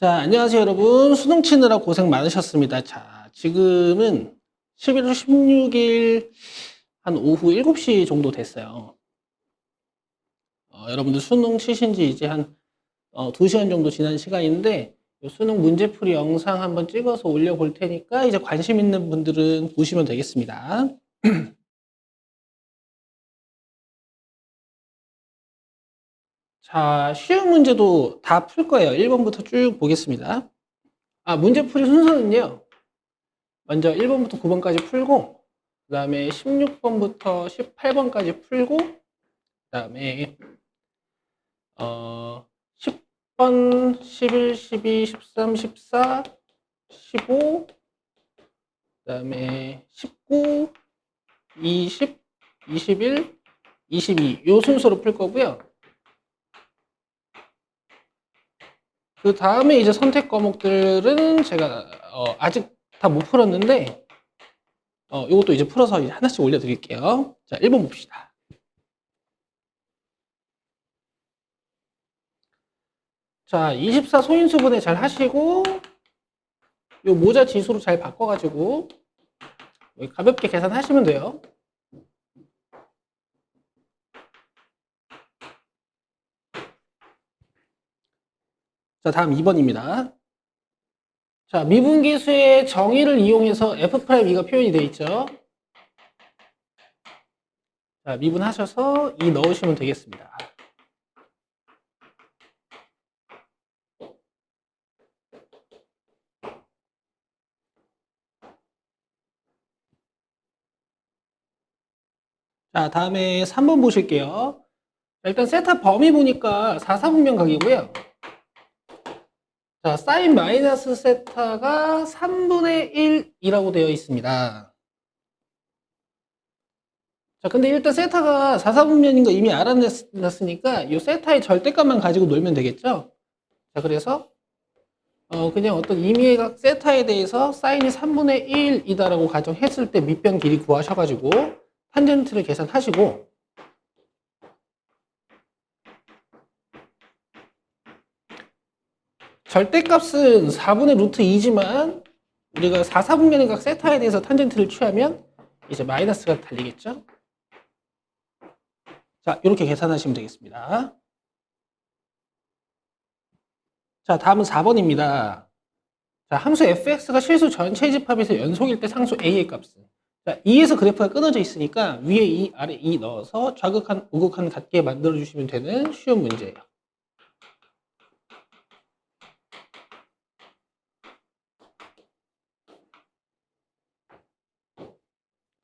자, 안녕하세요, 여러분. 수능 치느라 고생 많으셨습니다. 자, 지금은 11월 16일 한 오후 7시 정도 됐어요. 여러분들 수능 치신 지 이제 한 2시간 정도 지난 시간인데, 이 수능 문제풀이 영상 한번 찍어서 올려볼 테니까 이제 관심 있는 분들은 보시면 되겠습니다. 자, 쉬운 문제도 다 풀 거예요. 1번부터 쭉 보겠습니다. 문제풀이 순서는요. 먼저 1번부터 9번까지 풀고, 그 다음에 16번부터 18번까지 풀고, 그 다음에 10번, 11, 12, 13, 14, 15, 그 다음에 19, 20, 21, 22 요 순서로 풀 거고요. 그 다음에 이제 선택 과목들은 제가 아직 다 못 풀었는데 이것도 이제 풀어서 이제 하나씩 올려드릴게요. 자, 1번 봅시다. 자, 24 소인수분해 잘 하시고 요 모자 지수로 잘 바꿔가지고 가볍게 계산하시면 돼요. 자, 다음 2번입니다. 자, 미분계수의 정의를 이용해서 F'E가 표현이 되어 있죠. 자, 미분하셔서 2 넣으시면 되겠습니다. 자, 다음에 3번 보실게요. 자, 일단 세타 범위 보니까 4사분면 각이고요. 자, 사인 마이너스 세타가 3분의 1이라고 되어 있습니다. 자, 근데 일단 세타가 4사분면인 거 이미 알아냈으니까 이 세타의 절대값만 가지고 놀면 되겠죠? 자, 그래서 그냥 어떤 임의의 각 세타에 대해서 사인이 3분의 1이다라고 가정했을 때 밑변 길이 구하셔가지고 탄젠트를 계산하시고 절대값은 4분의 루트 2지만 우리가 4사분면의 각 세타에 대해서 탄젠트를 취하면 이제 마이너스가 달리겠죠? 자, 이렇게 계산하시면 되겠습니다. 자, 다음은 4번입니다. 자, 함수 fx가 실수 전체 집합에서 연속일 때 상수 a의 값은. 자, 2에서 그래프가 끊어져 있으니까 위에 2, 아래 2 넣어서 좌극한, 우극한 같게 만들어주시면 되는 쉬운 문제예요.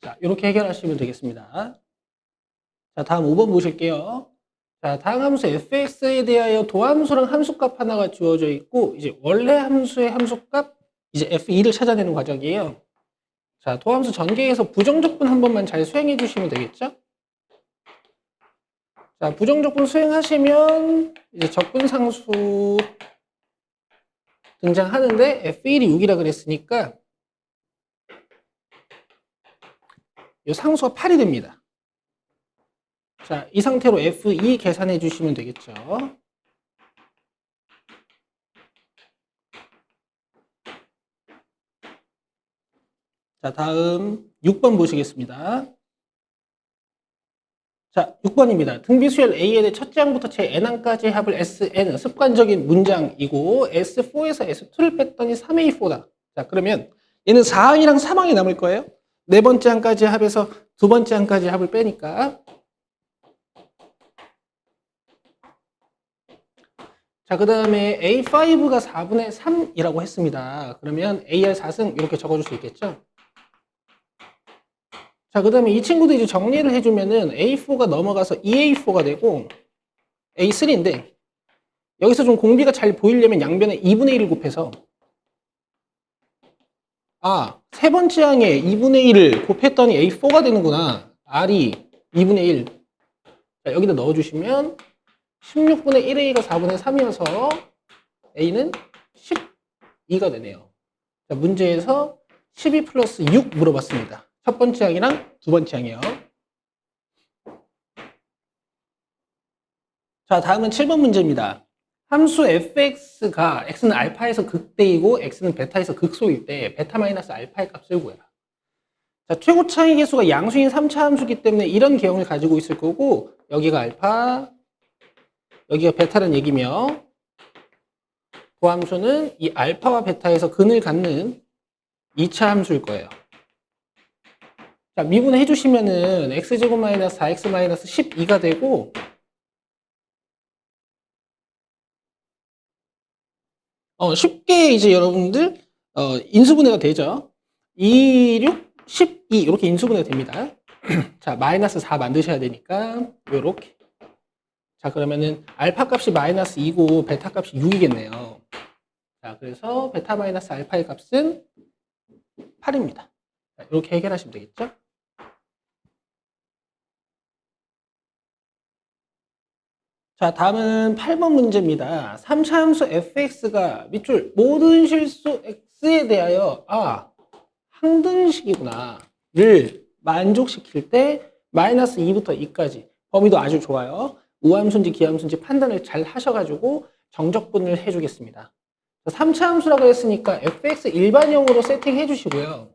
자, 이렇게 해결하시면 되겠습니다. 자, 다음 5번 보실게요. 자, 다음 함수 fx에 대하여 도함수랑 함수값 하나가 주어져 있고, 이제 원래 함수의 함수값, 이제 f2를 찾아내는 과정이에요. 자, 도함수 전개에서 부정적분 한 번만 잘 수행해 주시면 되겠죠? 자, 부정적분 수행하시면 이제 적분상수 등장하는데 F1이 6이라 그랬으니까 이 상수가 8이 됩니다. 자, 이 상태로 F2 계산해 주시면 되겠죠. 자, 다음 6번 보시겠습니다. 자, 6번입니다. 등비수열 AN의 첫째 항부터 제 n항까지 합을 SN은 습관적인 문장이고 S4에서 S2를 뺐더니 3A4다. 자, 그러면 얘는 4항이랑 3항이 남을 거예요. 네 번째 항까지 합해서 두 번째 항까지 합을 빼니까. 자, 그 다음에 A5가 4분의 3이라고 했습니다. 그러면 AR 4승 이렇게 적어줄 수 있겠죠? 자, 그 다음에 이 친구도 이제 정리를 해주면은 A4가 넘어가서 2A4가 되고 A3인데 여기서 좀 공비가 잘 보이려면 양변에 2분의 1을 곱해서 세 번째 항에 2분의 1을 곱했더니 A4가 되는구나. R이 2분의 1. 자, 여기다 넣어주시면 16분의 1A가 4분의 3이어서 A는 12가 되네요. 자, 문제에서 12 플러스 6 물어봤습니다. 첫 번째 항이랑 두 번째 항이요. 자, 다음은 7번 문제입니다. 함수 fx가 x는 알파에서 극대이고 x는 베타에서 극소일 때 베타 마이너스 알파의 값을 구해라. 자, 최고 차이 계수가 양수인 3차 함수기 때문에 이런 개형을 가지고 있을 거고 여기가 알파, 여기가 베타라는 얘기며 그 함수는 이 알파와 베타에서 근을 갖는 2차 함수일 거예요. 자, 미분해 주시면은 x제곱 마이너스 4x 마이너스 12가 되고 쉽게 이제 여러분들 인수분해가 되죠. 2, 6, 12 이렇게 인수분해가 됩니다. 자, 마이너스 4 만드셔야 되니까 요렇게. 자, 그러면은 알파 값이 마이너스 2고 베타 값이 6이겠네요. 자, 그래서 베타 마이너스 알파의 값은 8입니다. 자, 이렇게 해결하시면 되겠죠? 자, 다음은 8번 문제입니다. 3차 함수 fx가 밑줄 모든 실수 x에 대하여 항등식이구나를 만족시킬 때 마이너스 2부터 2까지 범위도 아주 좋아요. 우함수인지 기함수인지 판단을 잘 하셔가지고 정적분을 해주겠습니다. 3차 함수라고 했으니까 fx 일반형으로 세팅해 주시고요.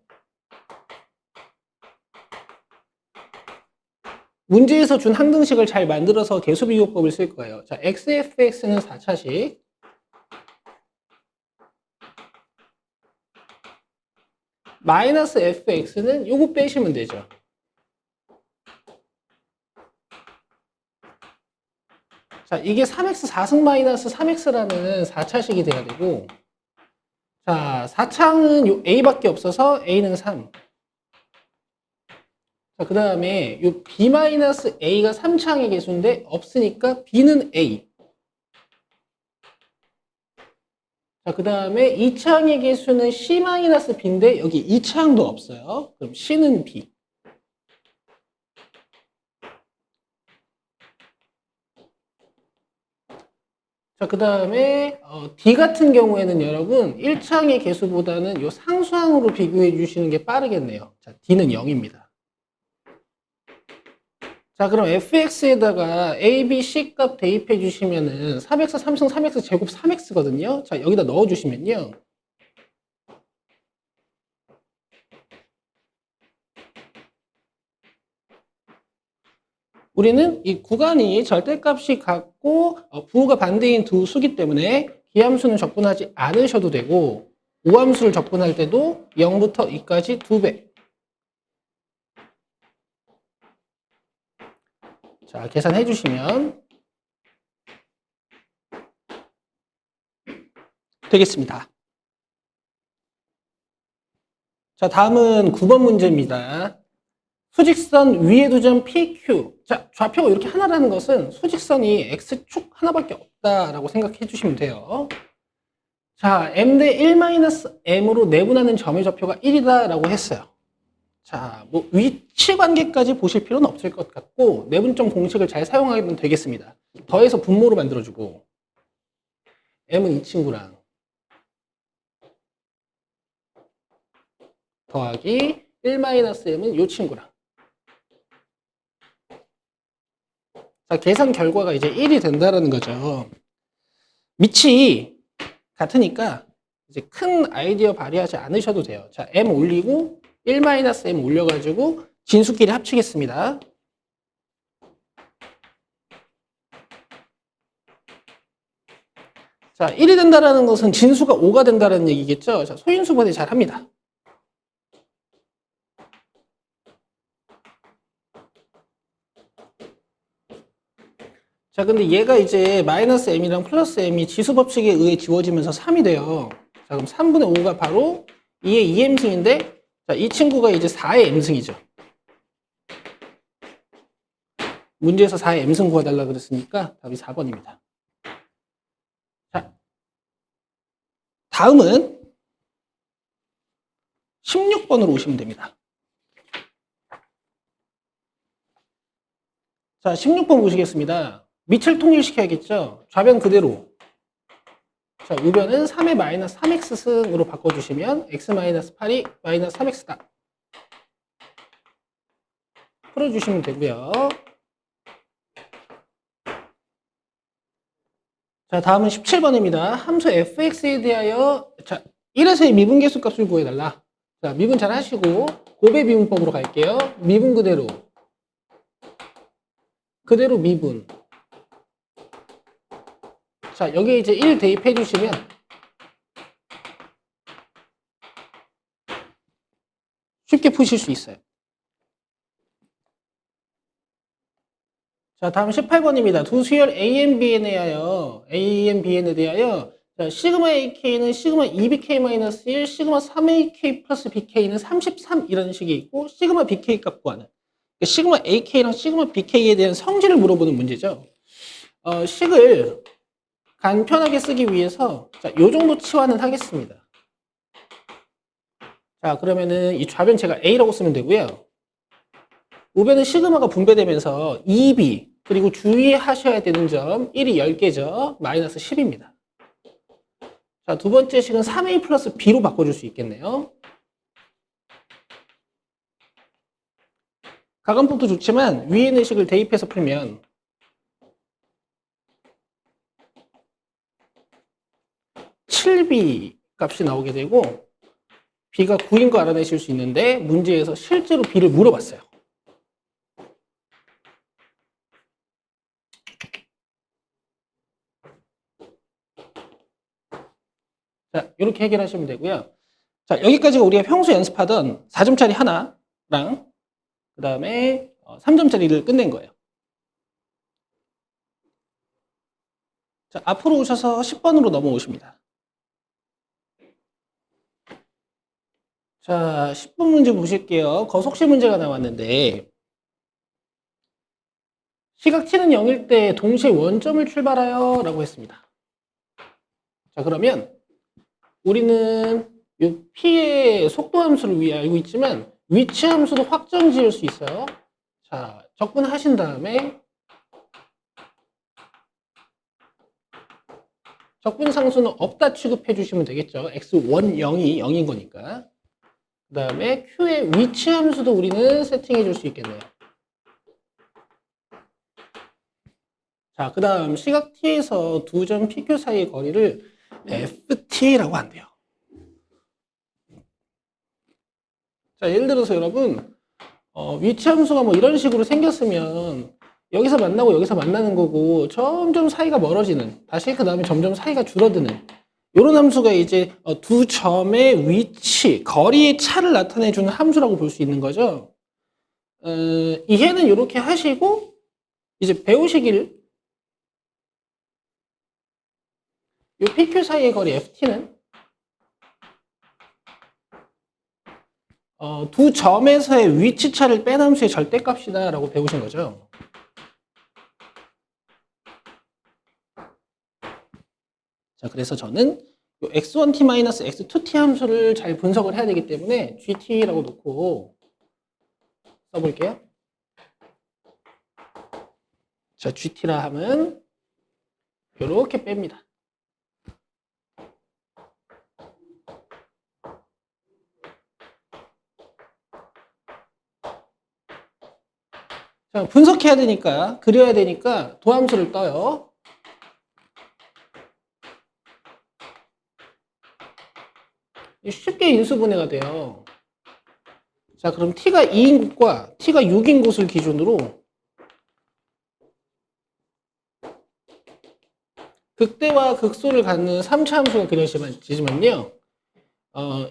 문제에서 준 항등식을 잘 만들어서 개수비교법을 쓸 거예요. 자, xfx는 4차식. 마이너스 fx는 요거 빼시면 되죠. 자, 이게 3x 4승 마이너스 3x라는 4차식이 돼야 되고, 자, 4창은 요 a밖에 없어서 a는 3. 자, 그 다음에 요 b 마이너스 a가 3창의 개수인데 없으니까 b는 a. 자, 그 다음에 2창의 개수는 c 마이너스 b인데 여기 2창도 없어요. 그럼 c는 b. 자, 그 다음에 D 같은 경우에는 여러분 1창의 개수보다는 요 상수항으로 비교해 주시는 게 빠르겠네요. 자, D는 0입니다. 자, 그럼 fx에다가 a, b, c 값 대입해 주시면은 3x, 3승, 3x 제곱 3x거든요. 자, 여기다 넣어 주시면요. 우리는 이 구간이 절대값이 같고 부호가 반대인 두 수기 때문에 기함수는 적분하지 않으셔도 되고 우함수를 적분할 때도 0부터 2까지 2배. 자, 계산해 주시면 되겠습니다. 자, 다음은 9번 문제입니다. 수직선 위에 두 점 PQ. 자, 좌표가 이렇게 하나라는 것은 수직선이 X축 하나밖에 없다라고 생각해 주시면 돼요. 자, M 대 1-M으로 내분하는 점의 좌표가 1이다라고 했어요. 자, 뭐 위치 관계까지 보실 필요는 없을 것 같고 내분점 공식을 잘 사용하면 되겠습니다. 더해서 분모로 만들어주고 M은 이 친구랑 더하기 1-M은 이 친구랑. 자, 계산 결과가 이제 1이 된다는 거죠. 밑이 같으니까 이제 큰 아이디어 발휘하지 않으셔도 돼요. 자, M 올리고 1-M 올려가지고 진수끼리 합치겠습니다. 자, 1이 된다는 것은 진수가 5가 된다는 얘기겠죠. 자, 소인수분해 잘 합니다. 자, 근데 얘가 이제 마이너스 m이랑 플러스 m이 지수 법칙에 의해 지워지면서 3이 돼요. 자, 그럼 3분의 5가 바로 2의 2m승인데, 자, 이 친구가 이제 4의 m승이죠. 문제에서 4의 m승 구해달라 그랬으니까 답이 4번입니다. 자, 다음은 16번으로 오시면 됩니다. 자, 16번 보시겠습니다. 밑을 통일시켜야겠죠. 좌변 그대로. 자, 우변은 3의 마이너스 3x승으로 바꿔주시면 x 마이너스 8이 마이너스 3x다. 풀어주시면 되고요. 자, 다음은 17번입니다. 함수 fx에 대하여, 자, 1에서의 미분계수 값을 구해달라. 자, 미분 잘 하시고, 곱의 미분법으로 갈게요. 미분 그대로 미분. 자, 여기에 이제 1 대입해 주시면, 쉽게 푸실 수 있어요. 자, 다음 18번입니다. 두 수열 A&Bn에 대하여, 자, 시그마 AK는 시그마 2BK-1, 시그마 3AK 플러스 BK는 33 이런 식이 있고, 시그마 BK 값 구하는. 그러니까 시그마 AK랑 시그마 BK에 대한 성질을 물어보는 문제죠. 식을 간편하게 쓰기 위해서, 자, 요 정도 치환은 하겠습니다. 자, 그러면은 이 좌변 제가 A라고 쓰면 되고요. 우변은 시그마가 분배되면서 2B, 그리고 주의하셔야 되는 점 1이 10개죠. 마이너스 10입니다. 자, 두 번째 식은 3A 플러스 B로 바꿔줄 수 있겠네요. 가감법도 좋지만 위에 있는 식을 대입해서 풀면 7B 값이 나오게 되고 B가 9인 거 알아내실 수 있는데 문제에서 실제로 B를 물어봤어요. 자, 이렇게 해결하시면 되고요. 자, 여기까지가 우리가 평소 연습하던 4점짜리 하나랑 그 다음에 3점짜리를 끝낸 거예요. 자, 앞으로 오셔서 10번으로 넘어오십니다. 자, 10번 문제 보실게요. 거속시 문제가 나왔는데 시각 t는 0일 때 동시에 원점을 출발하여 라고 했습니다. 자, 그러면 우리는 이 p의 속도 함수를 위해 알고 있지만 위치 함수도 확정 지을 수 있어요. 자, 적분하신 다음에 적분 상수는 없다 취급해 주시면 되겠죠. x1, 0이 0인 거니까. 그 다음에 q의 위치 함수도 우리는 세팅해 줄 수 있겠네요. 자, 그 다음 시각 t에서 두 점 pq 사이의 거리를 ft라고 한대요. 자, 예를 들어서 여러분 위치 함수가 뭐 이런 식으로 생겼으면 여기서 만나고 여기서 만나는 거고 점점 사이가 멀어지는, 다시 그 다음에 점점 사이가 줄어드는 이런 함수가 이제 두 점의 위치, 거리의 차를 나타내주는 함수라고 볼 수 있는 거죠. 이해는 이렇게 하시고 이제 배우시길, 이 PQ 사이의 거리 FT는 두 점에서의 위치차를 뺀 함수의 절대값이다 라고 배우신 거죠. 자, 그래서 저는 x1t-x2t 함수를 잘 분석을 해야 되기 때문에 gt라고 놓고 써볼게요. 자, gt라 하면 이렇게 뺍니다. 자, 분석해야 되니까, 그려야 되니까 도함수를 떠요. 쉽게 인수분해가 돼요. 자, 그럼 t가 2인 곳과 t가 6인 곳을 기준으로 극대와 극소를 갖는 3차 함수가 그려지지만요.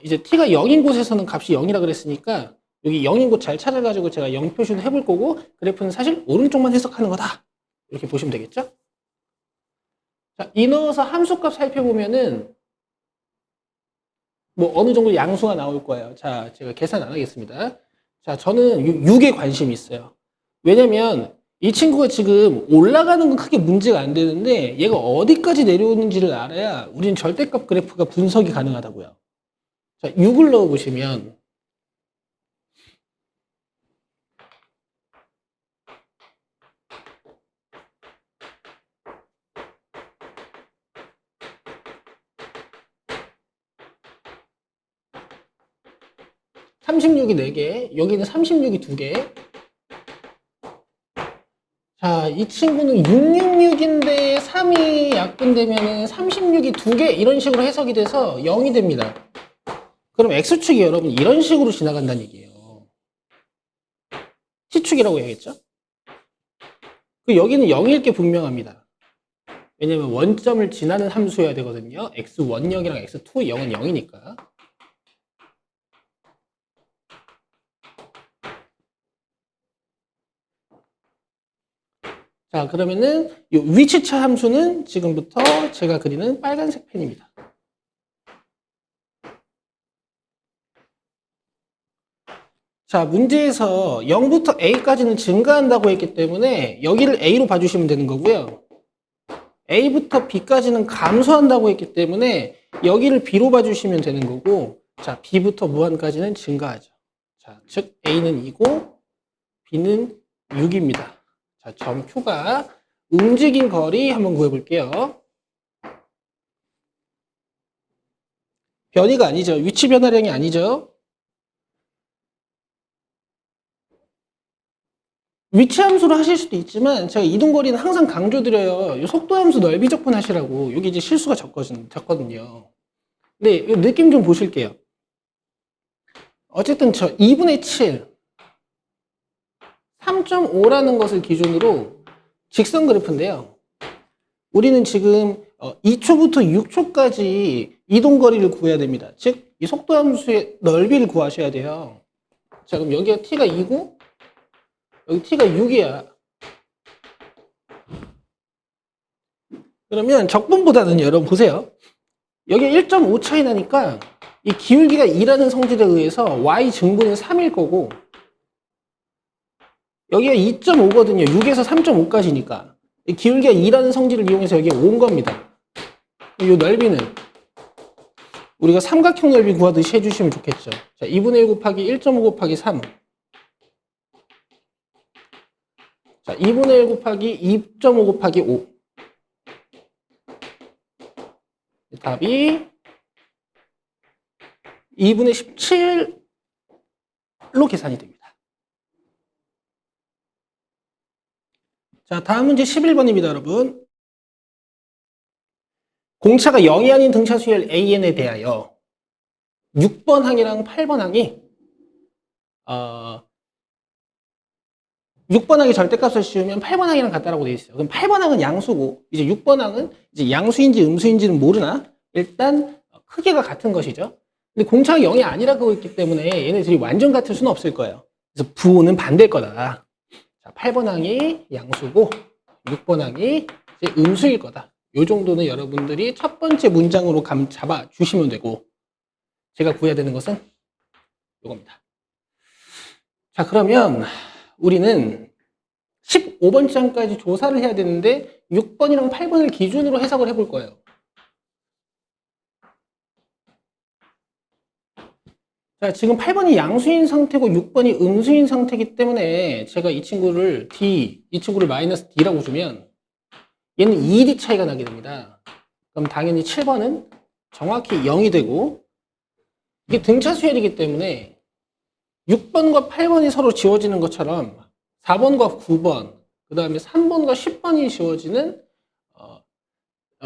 이제 t가 0인 곳에서는 값이 0이라 그랬으니까 여기 0인 곳 잘 찾아가지고 제가 0 표시를 해볼 거고, 그래프는 사실 오른쪽만 해석하는 거다. 이렇게 보시면 되겠죠? 자, 이 넣어서 함수값 살펴보면은 뭐 어느 정도 양수가 나올 거예요. 자, 제가 계산 안 하겠습니다. 자, 저는 6에 관심이 있어요. 왜냐면 이 친구가 지금 올라가는 건 크게 문제가 안 되는데 얘가 어디까지 내려오는지를 알아야 우리는 절대값 그래프가 분석이 가능하다고요. 자, 6을 넣어 보시면 (36이) 4개, 여기는 36이 2개. 자, 이 친구는 666인데 3이 약분되면 36이 2개 이런 식으로 해석이 돼서 0이 됩니다. 그럼 X축이 여러분 이런 식으로 지나간다는 얘기예요. T축이라고 해야겠죠? 그 여기는 0일 게 분명합니다. 왜냐면 원점을 지나는 함수여야 되거든요. X1 0이랑 X2 0은 0이니까. 자, 그러면은 이 위치차 함수는 지금부터 제가 그리는 빨간색 펜입니다. 자, 문제에서 0부터 A까지는 증가한다고 했기 때문에 여기를 A로 봐주시면 되는 거고요. A부터 B까지는 감소한다고 했기 때문에 여기를 B로 봐주시면 되는 거고, 자, B부터 무한까지는 증가하죠. 자, 즉 A는 2고 B는 6입니다. 자, 점 Q가 움직인 거리 한번 구해볼게요. 변이가 아니죠. 위치 변화량이 아니죠. 위치 함수로 하실 수도 있지만 제가 이동거리는 항상 강조드려요. 이 속도 함수 넓이 적분하시라고. 여기 이제 실수가 적거든요. 근데 이 느낌 좀 보실게요. 어쨌든 저 2분의 7, 3.5라는 것을 기준으로 직선 그래프인데요. 우리는 지금 2초부터 6초까지 이동거리를 구해야 됩니다. 즉, 이 속도 함수의 넓이를 구하셔야 돼요. 자, 그럼 여기가 t가 2고 여기 t가 6이야. 그러면 적분보다는 여러분 보세요. 여기 1.5 차이 나니까 이 기울기가 2라는 성질에 의해서 y 증분은 3일 거고 여기가 2.5거든요. 6에서 3.5까지니까. 이 기울기가 2라는 성질을 이용해서 여기에 온 겁니다. 이 넓이는 우리가 삼각형 넓이 구하듯이 해주시면 좋겠죠. 자, 2분의 1 곱하기 1.5 곱하기 3. 자, 2분의 1 곱하기 2.5 곱하기 5. 답이 2분의 17로 계산이 됩니다. 자, 다음 문제 11번입니다, 여러분. 공차가 0이 아닌 등차 수열 AN에 대하여 6번 항이랑 8번 항이 6번 항이 절대값을 씌우면 8번 항이랑 같다라고 되어 있어요. 그럼 8번 항은 양수고 이제 6번 항은 이제 양수인지 음수인지는 모르나 일단 크기가 같은 것이죠. 근데 공차가 0이 아니라고 했기 때문에 얘네들이 완전 같을 수는 없을 거예요. 그래서 부호는 반대일 거다. 자, 8번 항이 양수고 6번 항이 이제 음수일 거다. 이 정도는 여러분들이 첫 번째 문장으로 잡아 주시면 되고 제가 구해야 되는 것은 이겁니다. 자, 그러면 우리는 15번 장까지 조사를 해야 되는데 6번이랑 8번을 기준으로 해석을 해볼 거예요. 자, 지금 8번이 양수인 상태고 6번이 음수인 상태이기 때문에 제가 이 친구를 D, 이 친구를 마이너스 D라고 주면 얘는 2D 차이가 나게 됩니다. 그럼 당연히 7번은 정확히 0이 되고 이게 등차 수열이기 때문에 6번과 8번이 서로 지워지는 것처럼 4번과 9번, 그 다음에 3번과 10번이 지워지는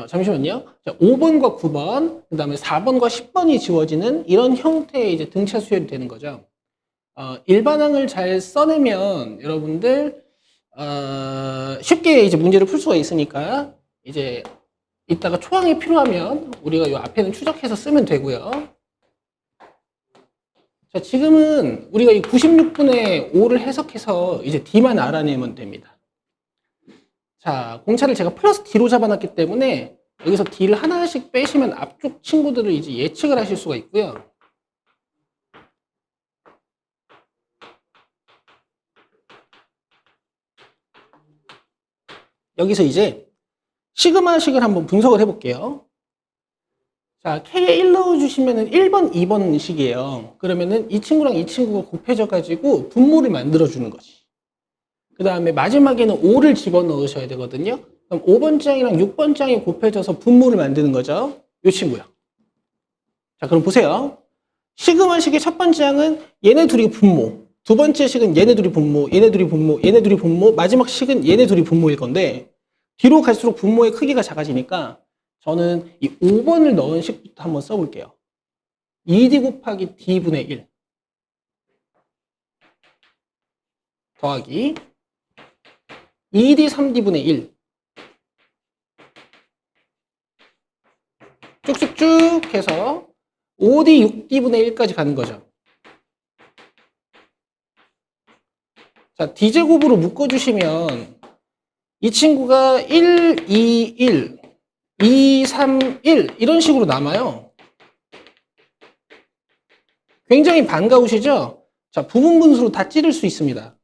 잠시만요. 자, 5번과 9번, 그 다음에 4번과 10번이 지워지는 이런 형태의 이제 등차 수열이 되는 거죠. 일반항을 잘 써내면 여러분들 쉽게 이제 문제를 풀 수가 있으니까 이제 이따가 초항이 필요하면 우리가 이 앞에는 추적해서 쓰면 되고요. 자, 지금은 우리가 이 96분의 5를 해석해서 이제 D만 알아내면 됩니다. 자, 공차를 제가 플러스 D로 잡아놨기 때문에 여기서 D를 하나씩 빼시면 앞쪽 친구들을 이제 예측을 하실 수가 있고요. 여기서 이제 시그마식을 한번 분석을 해볼게요. 자, K에 1 넣어주시면은 1번, 2번 식이에요. 그러면은 이 친구랑 이 친구가 곱해져가지고 분모를 만들어주는 거지. 그 다음에 마지막에는 5를 집어넣으셔야 되거든요. 그럼 5번 장이랑 6번 장이 곱해져서 분모를 만드는 거죠. 이 친구요. 자, 그럼 보세요. 시그마식의 첫 번째 항은 얘네 둘이 분모. 두 번째 식은 얘네 둘이 분모, 얘네 둘이 분모, 얘네 둘이 분모, 마지막 식은 얘네 둘이 분모일 건데 뒤로 갈수록 분모의 크기가 작아지니까 저는 이 5번을 넣은 식부터 한번 써볼게요. 2d 곱하기 d분의 1 더하기 2d 3d분의 1 쭉쭉쭉 해서 5d 6d분의 1까지 가는 거죠. 자, d제곱으로 묶어주시면 이 친구가 1, 2, 1, 2, 3, 1 이런 식으로 남아요. 굉장히 반가우시죠? 자, 부분 분수로 다 찌를 수 있습니다.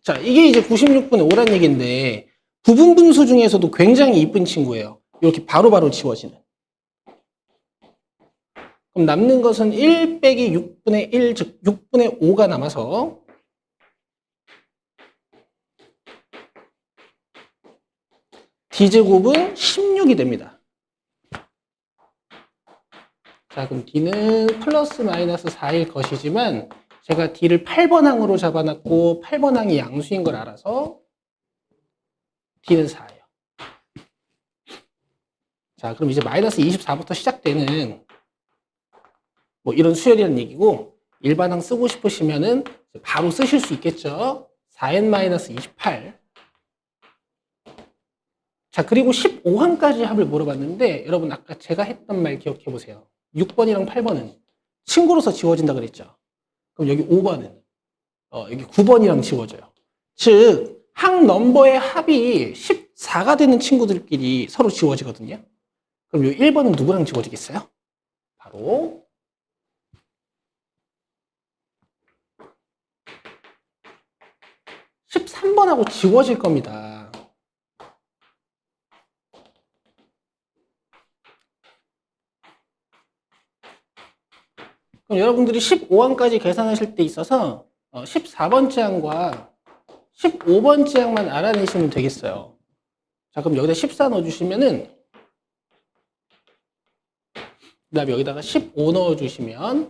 자, 이게 이제 96분의 5란 얘기인데 부분 분수 중에서도 굉장히 이쁜 친구예요. 이렇게 바로바로 지워지는. 그럼 남는 것은 1 빼기 6분의 1, 즉 6분의 5가 남아서 d제곱은 16이 됩니다. 자, 그럼 d는 플러스 마이너스 4일 것이지만 제가 d를 8번 항으로 잡아놨고 8번 항이 양수인 걸 알아서 d는 4예요. 자, 그럼 이제 마이너스 24부터 시작되는 뭐 이런 수열이라는 얘기고 일반항 쓰고 싶으시면은 바로 쓰실 수 있겠죠. 4n-28. 자, 그리고 15항까지 합을 물어봤는데 여러분 아까 제가 했던 말 기억해 보세요. 6번이랑 8번은 친구로서 지워진다 그랬죠. 그럼 여기 5번은 여기 9번이랑 지워져요. 즉, 항 넘버의 합이 14가 되는 친구들끼리 서로 지워지거든요. 그럼 이 1번은 누구랑 지워지겠어요? 바로 13번하고 지워질 겁니다. 그럼 여러분들이 15항까지 계산하실 때 있어서 14번째 항과 15번째 항만 알아내시면 되겠어요. 자, 그럼 여기다 14 넣어주시면은 그 다음에 여기다가 15 넣어주시면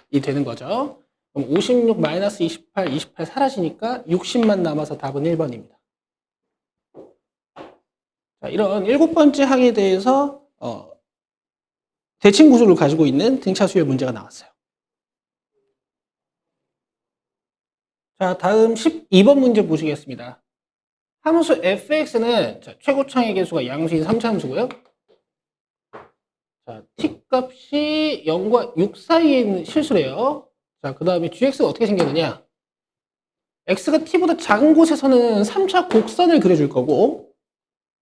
이 되는 거죠. 그럼 56 마이너스 28, 28 사라지니까 60만 남아서 답은 1번입니다. 자, 이런 7번째 항에 대해서 대칭 구조를 가지고 있는 등차 수열 문제가 나왔어요. 자, 다음 12번 문제 보시겠습니다. 함수 fx는 최고창의 개수가 양수인 3차함수고요. 자, t 값이 0과 6 사이에 있는 실수래요. 자, 그 다음에 gx가 어떻게 생겼느냐? x가 t보다 작은 곳에서는 3차 곡선을 그려줄 거고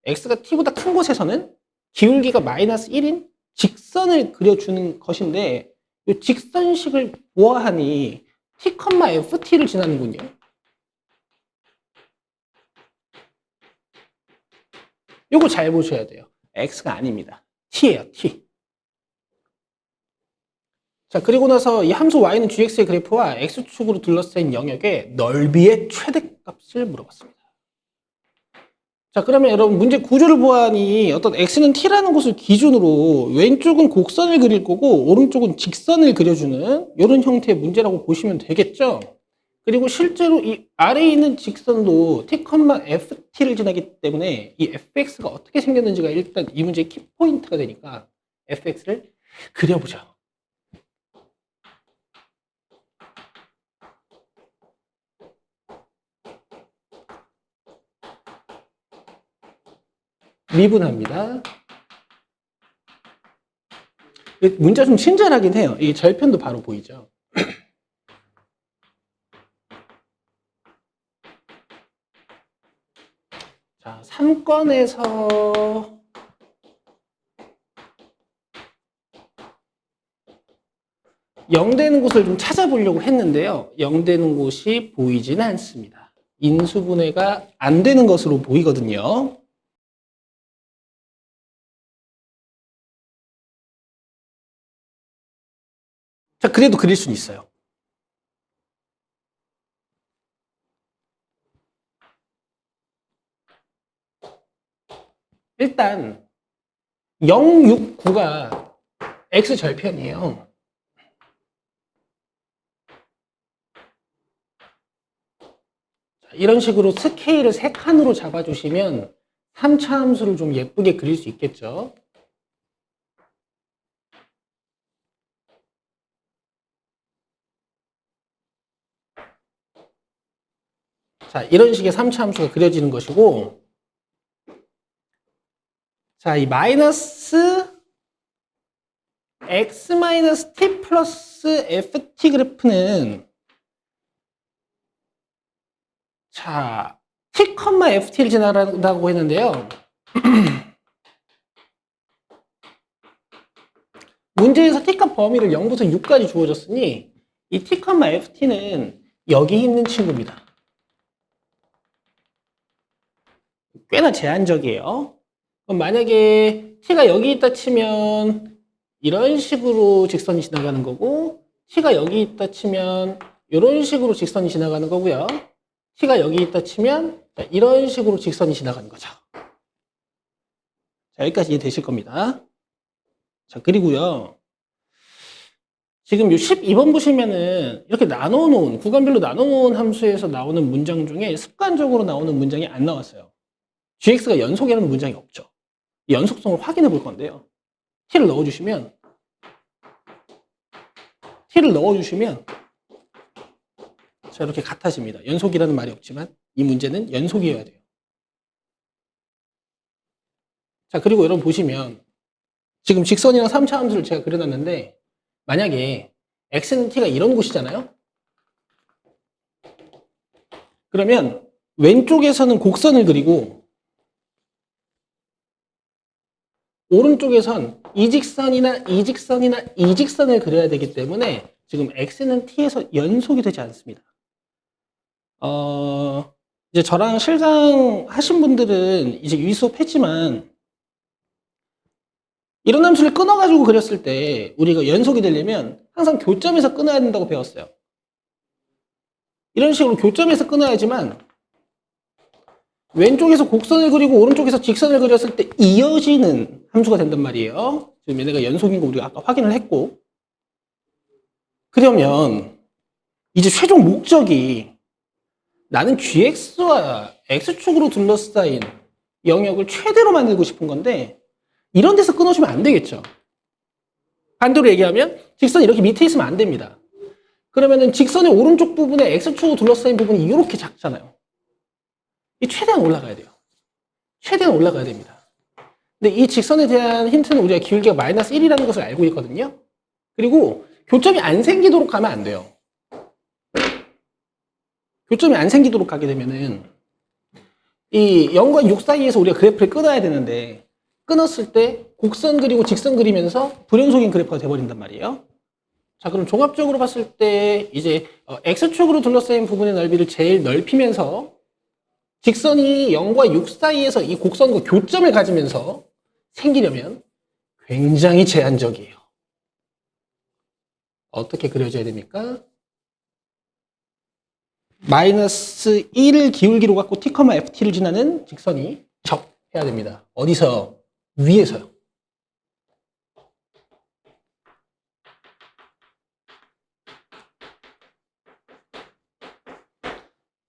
x가 t보다 큰 곳에서는 기울기가 마이너스 1인 직선을 그려주는 것인데 이 직선식을 보아하니 t, ft를 지나는군요. 요거 잘 보셔야 돼요. x가 아닙니다. t예요, t. 자, 그리고 나서 이 함수 y는 gx의 그래프와 x축으로 둘러싸인 영역의 넓이의 최대값을 물어봤습니다. 자, 그러면 여러분 문제 구조를 보아하니 어떤 x는 t라는 곳을 기준으로 왼쪽은 곡선을 그릴 거고 오른쪽은 직선을 그려주는 이런 형태의 문제라고 보시면 되겠죠. 그리고 실제로 이 아래에 있는 직선도 t, ft를 지나기 때문에 이 fx가 어떻게 생겼는지가 일단 이 문제의 키포인트가 되니까 fx를 그려보죠. 미분합니다. 문제가 좀 친절하긴 해요. 이게 절편도 바로 보이죠. 자, 3권에서 0 되는 곳을 좀 찾아보려고 했는데요. 0 되는 곳이 보이지는 않습니다. 인수분해가 안 되는 것으로 보이거든요. 자, 그래도 그릴 수는 있어요. 일단 0, 6, 9가 x 절편이에요. 이런 식으로 스케일을 3칸으로 잡아주시면 3차 함수를 좀 예쁘게 그릴 수 있겠죠. 자, 이런 식의 3차 함수가 그려지는 것이고, 자, 이 마이너스 x 마이너스 t 플러스 ft 그래프는 자, t, ft를 지나간다고 했는데요. 문제에서 t값 범위를 0부터 6까지 주어졌으니 이 t, ft는 여기 있는 친구입니다. 꽤나 제한적이에요. 그럼 만약에 t가 여기 있다 치면 이런 식으로 직선이 지나가는 거고, t가 여기 있다 치면 이런 식으로 직선이 지나가는 거고요. t가 여기 있다 치면 이런 식으로 직선이 지나가는 거죠. 자, 여기까지 이해되실 겁니다. 자, 그리고요. 지금 요 12번 보시면은 이렇게 나눠놓은, 구간별로 나눠놓은 함수에서 나오는 문장 중에 습관적으로 나오는 문장이 안 나왔어요. gx가 연속이라는 문장이 없죠. 이 연속성을 확인해 볼 건데요. t를 넣어주시면 자, 이렇게 같아집니다. 연속이라는 말이 없지만 이 문제는 연속이어야 돼요. 자, 그리고 여러분 보시면 지금 직선이랑 3차 함수를 제가 그려놨는데 만약에 x는 t가 이런 곳이잖아요. 그러면 왼쪽에서는 곡선을 그리고 오른쪽에선 이직선이나 이직선이나 이직선을 그려야 되기 때문에 지금 x는 t에서 연속이 되지 않습니다. 이제 저랑 실강 하신 분들은 이제 이 수업 했지만 이런 함수를 끊어가지고 그렸을 때 우리가 연속이 되려면 항상 교점에서 끊어야 된다고 배웠어요. 이런 식으로 교점에서 끊어야지만 왼쪽에서 곡선을 그리고 오른쪽에서 직선을 그렸을 때 이어지는 함수가 된단 말이에요. 지금 얘네가 연속인 거 우리가 아까 확인을 했고, 그러면 이제 최종 목적이 나는 gx와 x축으로 둘러싸인 영역을 최대로 만들고 싶은 건데 이런 데서 끊어주면 안 되겠죠. 반대로 얘기하면 직선이 이렇게 밑에 있으면 안 됩니다. 그러면은 직선의 오른쪽 부분에 x축으로 둘러싸인 부분이 이렇게 작잖아요. 이 최대한 올라가야 돼요. 최대한 올라가야 됩니다. 근데 이 직선에 대한 힌트는 우리가 기울기가 마이너스 1이라는 것을 알고 있거든요. 그리고 교점이 안 생기도록 가면 안 돼요. 교점이 안 생기도록 가게 되면은 이 0과 6 사이에서 우리가 그래프를 끊어야 되는데 끊었을 때 곡선 그리고 직선 그리면서 불연속인 그래프가 돼버린단 말이에요. 자, 그럼 종합적으로 봤을 때 이제 x축으로 둘러싸인 부분의 넓이를 제일 넓히면서 직선이 0과 6 사이에서 이 곡선과 교점을 가지면서 생기려면 굉장히 제한적이에요. 어떻게 그려져야 됩니까? 마이너스 1을 기울기로 갖고 t, ft를 지나는 직선이 접해야 됩니다. 어디서? 위에서요.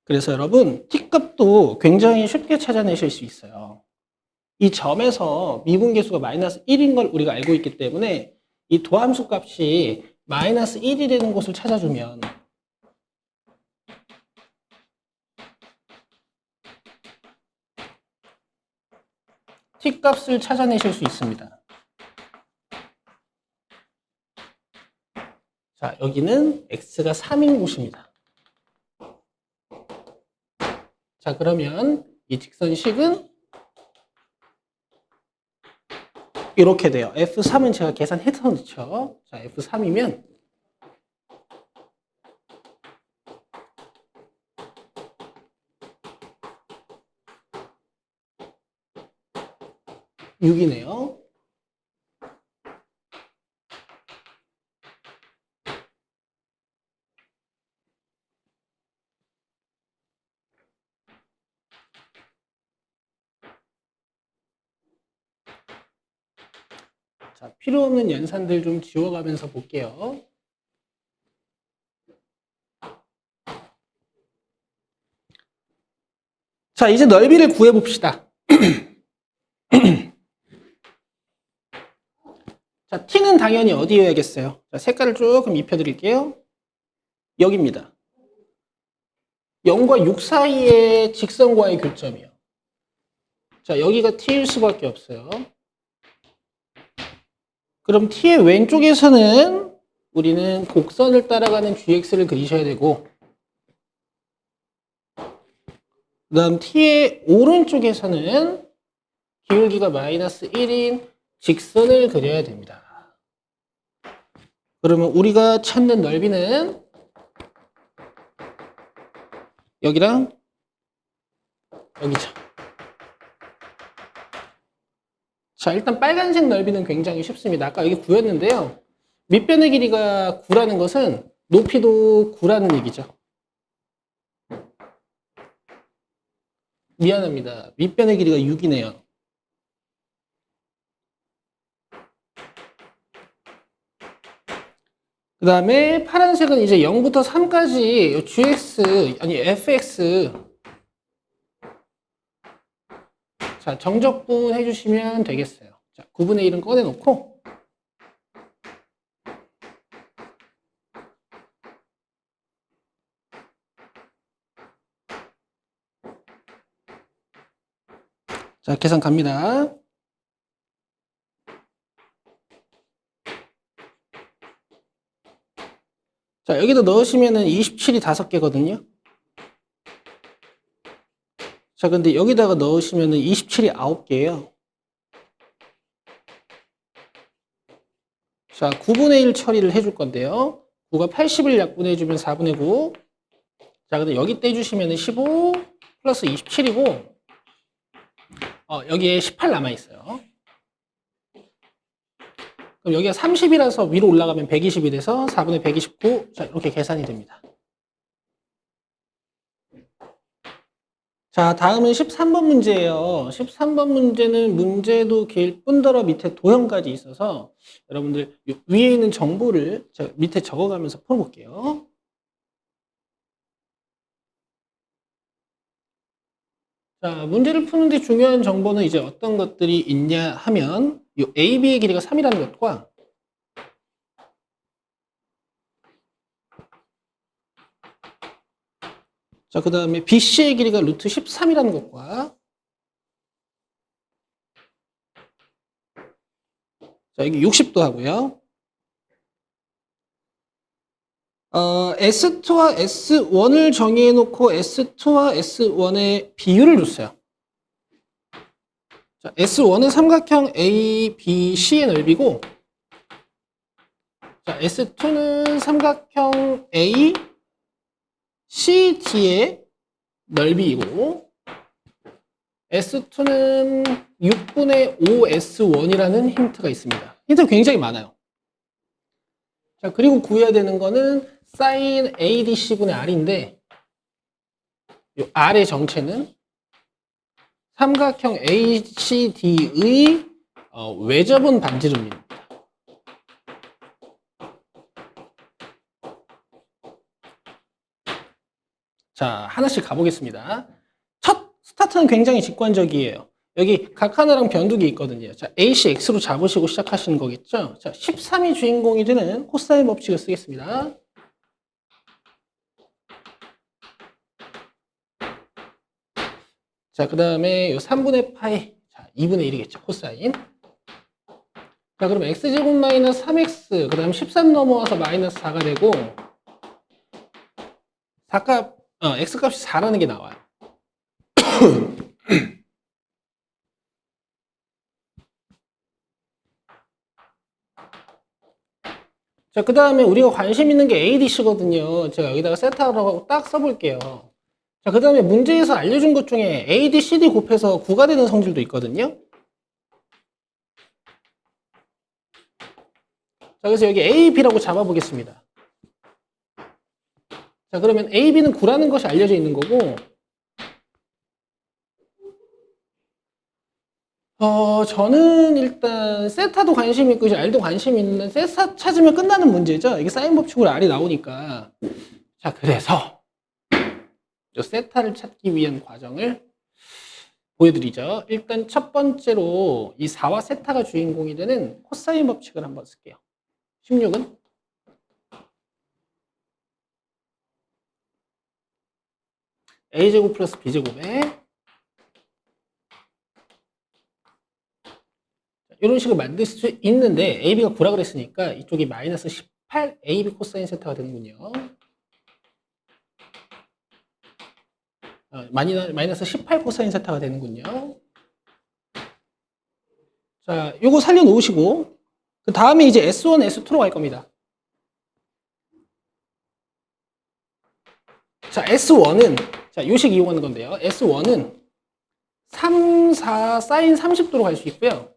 그래서 여러분 t값도 굉장히 쉽게 찾아내실 수 있어요. 이 점에서 미분계수가 마이너스 1인 걸 우리가 알고 있기 때문에 이 도함수 값이 마이너스 1이 되는 곳을 찾아주면 t값을 찾아내실 수 있습니다. 자, 여기는 x가 3인 곳입니다. 자, 그러면 이 직선식은 이렇게 돼요. F3은 제가 계산해서 넣죠. 자, F3이면 (6이네요) 자, 필요 없는 연산들 좀 지워가면서 볼게요. 자, 이제 넓이를 구해봅시다. 자, t는 당연히 어디여야겠어요? 자, 색깔을 조금 입혀드릴게요. 여기입니다. 0과 6 사이의 직선과의 교점이요. 자, 여기가 t일 수밖에 없어요. 그럼 t의 왼쪽에서는 우리는 곡선을 따라가는 gx를 그리셔야 되고, 그 다음 t의 오른쪽에서는 기울기가 마이너스 1인 직선을 그려야 됩니다. 그러면 우리가 찾는 넓이는 여기랑 여기죠. 자, 일단 빨간색 넓이는 굉장히 쉽습니다. 아까 여기 9였는데요. 밑변의 길이가 9라는 것은 높이도 9라는 얘기죠. 미안합니다. 밑변의 길이가 6이네요. 그 다음에 파란색은 이제 0부터 3까지 gx, 아니 fx. 자, 정적분 해주시면 되겠어요. 자, 9분의 1은 꺼내놓고. 자, 계산 갑니다. 자, 여기다 넣으시면은 27이 5개거든요. 자, 근데 여기다가 넣으시면은 27이 9개예요. 자, 9분의 1 처리를 해줄 건데요. 9가 80을 약분해주면 4분의 9. 자, 근데 여기 떼주시면은 15 플러스 27이고, 여기에 18 남아있어요. 그럼 여기가 30이라서 위로 올라가면 120이 돼서 4분의 129. 자, 이렇게 계산이 됩니다. 자, 다음은 13번 문제예요. 13번 문제는 문제도 길 뿐더러 밑에 도형까지 있어서 여러분들 위에 있는 정보를 밑에 적어가면서 풀어볼게요. 자, 문제를 푸는데 중요한 정보는 이제 어떤 것들이 있냐 하면 이 AB의 길이가 3이라는 것과 자, 그 다음에 BC의 길이가 루트 13이라는 것과 자, 여기 60도 하고요. S2와 S1을 정의해놓고 S2와 S1의 비율을 줬어요. 자, S1은 삼각형 ABC의 넓이고, 자, S2는 삼각형 ACD의 넓이이고, S2는 6분의 5 S1이라는 힌트가 있습니다. 힌트가 굉장히 많아요. 자, 그리고 구해야 되는 거는 sin ADC분의 R인데, 이 R의 정체는 삼각형 ACD의 외접은 반지름입니다. 자, 하나씩 가보겠습니다. 첫 스타트는 굉장히 직관적이에요. 여기 각 하나랑 변두기 있거든요. 자, AC X로 잡으시고 시작하시는 거겠죠? 자, 13이 주인공이 되는 코사인 법칙을 쓰겠습니다. 자, 그 다음에 요 3분의 파이. 자, 2분의 1이겠죠, 코사인. 자, 그럼 x제곱 마이너스 3x, 그 다음 13 넘어와서 마이너스 4가 되고, 4값, x값이 4라는 게 나와요. 자, 그 다음에 우리가 관심 있는 게 ADC거든요. 제가 여기다가 세타라고 딱 써볼게요. 자, 그 다음에 문제에서 알려준 것 중에 AD, CD 곱해서 9가 되는 성질도 있거든요. 자, 그래서 여기 A, B라고 잡아보겠습니다. 자, 그러면 A, B는 9라는 것이 알려져 있는 거고, 저는 일단 세타도 관심 있고 이제 R도 관심 있는 세타 찾으면 끝나는 문제죠. 이게 사인 법칙으로 R이 나오니까. 자, 그래서 이 세타를 찾기 위한 과정을 보여드리죠. 일단 첫 번째로 이 4와 세타가 주인공이 되는 코사인 법칙을 한번 쓸게요. 16은 a제곱 플러스 b제곱에 이런 식으로 만들 수 있는데 ab가 9라 그랬으니까 이쪽이 마이너스 18 ab 코사인 세타가 되는군요. 마이너스 18 코사인 세타가 되는군요. 자, 요거 살려놓으시고 그 다음에 이제 S1, S2로 갈 겁니다. 자, S1은 자, 요식 이용하는 건데요. S1은 3, 4, 사인 30도로 갈 수 있고요.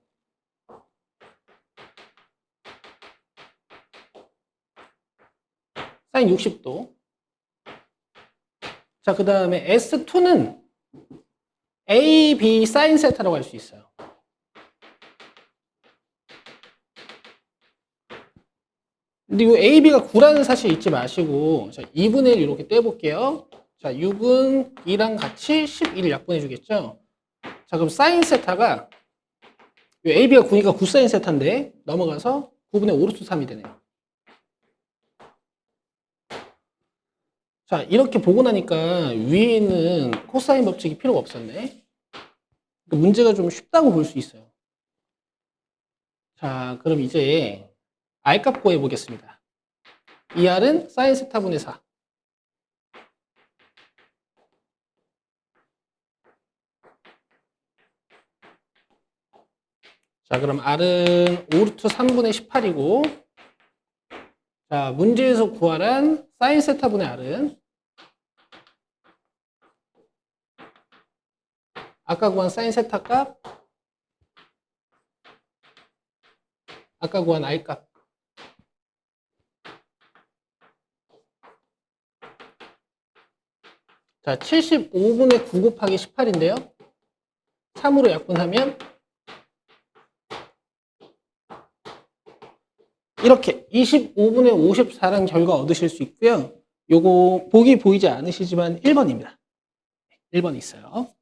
사인 60도. 자, 그 다음에 S2는 A, B 사인 세타라고 할 수 있어요. 근데 이 A, B가 9라는 사실 잊지 마시고 자, 2분의 1 이렇게 떼볼게요. 자, 6은 2랑 같이 11을 약분해 주겠죠. 자, 그럼 사인 세타가 A, B가 9니까 9 사인 세타인데 넘어가서 9분의 5 루트 3이 되네요. 자, 이렇게 보고 나니까 위에 있는 코사인 법칙이 필요가 없었네. 문제가 좀 쉽다고 볼 수 있어요. 자, 그럼 이제 R값 구해 보겠습니다. 이 R은 사인 세타분의 4. 자, 그럼 R은 5루트 3분의 18이고, 자, 문제에서 구하란 사인 세타분의 R은 아까 구한 사인 세타 값, 아까 구한 R 값. 자, 75분의 9 곱하기 18인데요. 3으로 약분하면 이렇게 25분의 54라는 결과 얻으실 수 있고요. 요거 보기 보이지 않으시지만 1번입니다. 1번이 있어요.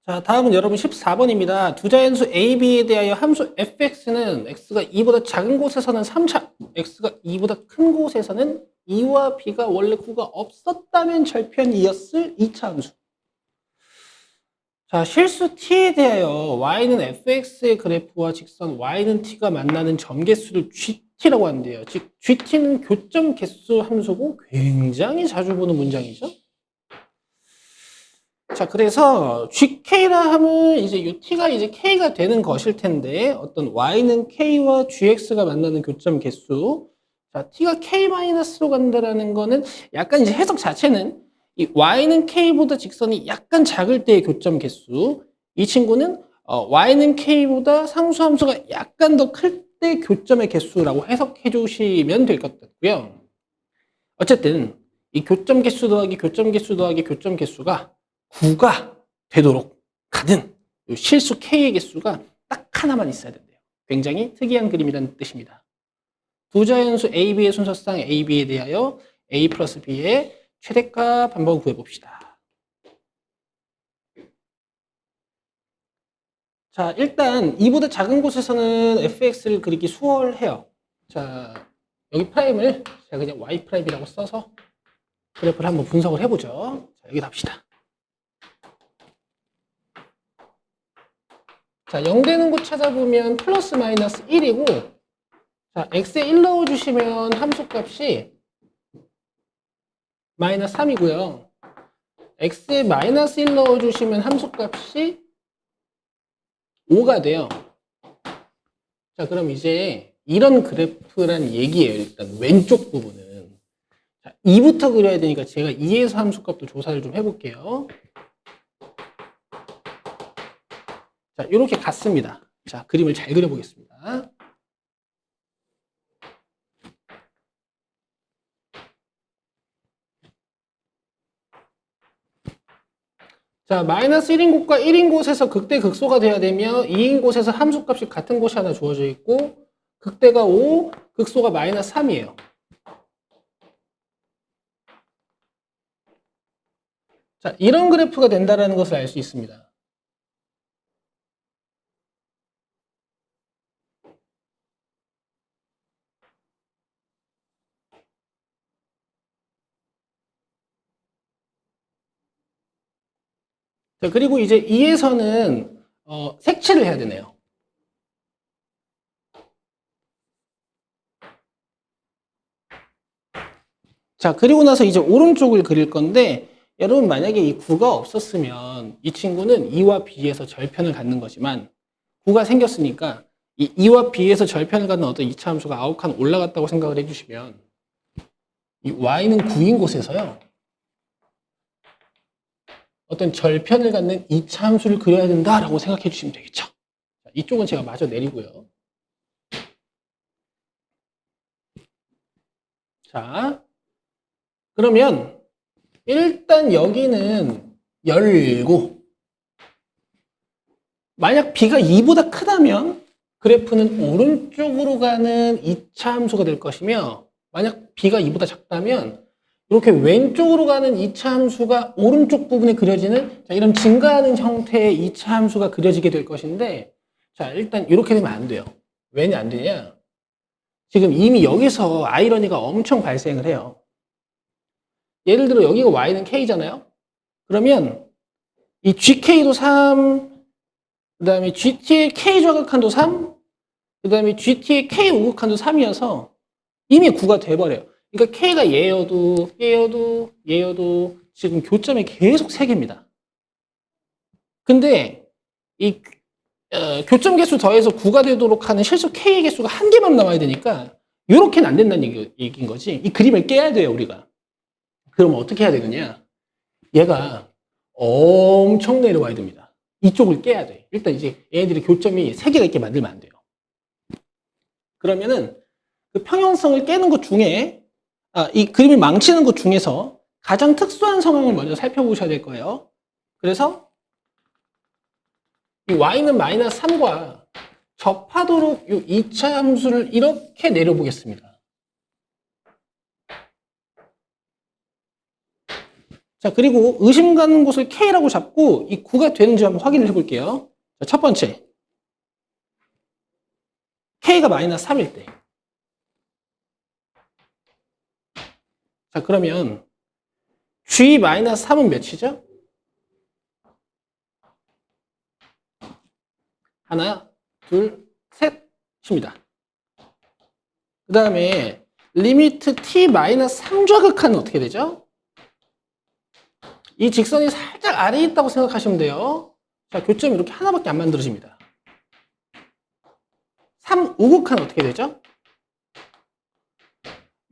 자, 다음은 여러분 14번입니다. 두 자연수 A, B에 대하여 함수 fx는 x가 2보다 작은 곳에서는 3차, x가 2보다 큰 곳에서는 2와 b가 원래 9가 없었다면 절편이었을 2차 함수. 자, 실수 t에 대하여 y는 fx의 그래프와 직선 y는 t가 만나는 점 개수를 gt라고 하는데요. 즉 gt는 교점 개수 함수고 굉장히 자주 보는 문장이죠. 자, 그래서 gk라 하면 이제 요 t가 이제 k가 되는 것일 텐데 어떤 y는 k와 gx가 만나는 교점 개수. 자, t가 k-로 간다라는 거는 약간 이제 해석 자체는 이 y는 k보다 직선이 약간 작을 때의 교점 개수. 이 친구는 y는 k보다 상수함수가 약간 더 클 때 교점의 개수라고 해석해 주시면 될 것 같고요. 어쨌든 이 교점 개수 더하기 교점 개수 더하기 교점 개수가 9가 되도록 하는 실수 K의 개수가 딱 하나만 있어야 된대요. 굉장히 특이한 그림이라는 뜻입니다. 두 자연수 A, B의 순서상 A, B에 대하여 A 플러스 B의 최대값 한번 구해봅시다. 자, 일단 2보다 작은 곳에서는 fx를 그리기 수월해요. 자, 여기 프라임을 제가 그냥 y 프라임이라고 써서 그래프를 한번 분석을 해보죠. 자, 여기 답시다. 자, 0 되는 곳 찾아보면 플러스 마이너스 1이고, 자, x에 1 넣어주시면 함수값이 마이너스 3이고요. x에 마이너스 1 넣어주시면 함수값이 5가 돼요. 자, 그럼 이제 이런 그래프란 얘기예요. 일단 왼쪽 부분은. 자, 2부터 그려야 되니까 제가 2에서 함수값도 조사를 좀 해볼게요. 자, 이렇게 갔습니다. 자, 그림을 잘 그려보겠습니다. 자, 마이너스 1인 곳과 1인 곳에서 극대 극소가 돼야 되며 2인 곳에서 함수값이 같은 곳이 하나 주어져 있고 극대가 5, 극소가 마이너스 3이에요. 자, 이런 그래프가 된다는 것을 알 수 있습니다. 자, 그리고 이제 2에서는 색칠을 해야 되네요. 자, 그리고 나서 이제 오른쪽을 그릴 건데 여러분 만약에 이 9가 없었으면 이 친구는 2와 b에서 절편을 갖는 거지만 9가 생겼으니까 이 2와 b에서 절편을 갖는 어떤 이차 함수가 9칸 올라갔다고 생각을 해주시면 이 y는 9인 곳에서요 어떤 절편을 갖는 이차 함수를 그려야 된다라고 생각해 주시면 되겠죠. 자, 이쪽은 제가 마저 내리고요. 자, 그러면 일단 여기는 열고 만약 b가 2보다 크다면 그래프는 오른쪽으로 가는 이차 함수가 될 것이며 만약 b가 2보다 작다면 이렇게 왼쪽으로 가는 이차 함수가 오른쪽 부분에 그려지는 자, 이런 증가하는 형태의 이차 함수가 그려지게 될 것인데 자, 일단 이렇게 되면 안 돼요. 왜냐 안 되냐? 지금 이미 여기서 아이러니가 엄청 발생을 해요. 예를 들어 여기가 y는 k잖아요. 그러면 이 gk도 3, 그 다음에 gt의 k 좌극한도 3, 그 다음에 gt의 k 우극한도 3이어서 이미 9가 돼버려요. 그러니까 k가 얘여도 지금 교점이 계속 3개입니다. 근데 이 교점 개수 더해서 9가 되도록 하는 실수 k의 개수가 1개만 나와야 되니까 이렇게는 안 된다는 얘기인 거지. 이 그림을 깨야 돼요, 우리가. 그럼 어떻게 해야 되느냐? 얘가 엄청 내려와야 됩니다. 이쪽을 깨야 돼. 일단 이제 얘네들이 교점이 3개가 있게 만들면 안 돼요. 그러면은 그 평형성을 깨는 것 중에 이 그림을 망치는 것 중에서 가장 특수한 상황을 먼저 살펴보셔야 될 거예요. 그래서 이 y는 마이너스 3과 접하도록 이 2차 함수를 이렇게 내려보겠습니다. 자, 그리고 의심 가는 곳을 k라고 잡고 이 9가 되는지 한번 확인을 해볼게요. 자, 첫 번째. k가 마이너스 3일 때. 자, 그러면 g 마이너스 3은 몇이죠? 하나, 둘, 셋입니다. 그 다음에 리미트 t 마이너스 3좌극하는 어떻게 되죠? 이 직선이 살짝 아래에 있다고 생각하시면 돼요. 자, 교점이 이렇게 하나밖에 안 만들어집니다. 3 우극하는 어떻게 되죠?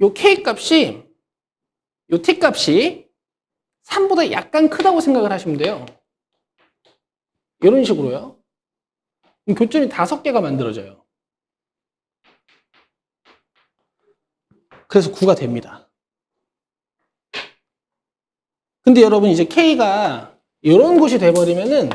요 k 값이 요 t 값이 3보다 약간 크다고 생각을 하시면 돼요. 이런 식으로요. 교점이 5개가 만들어져요. 그래서 9가 됩니다. 근데 여러분 이제 k가 이런 곳이 돼버리면은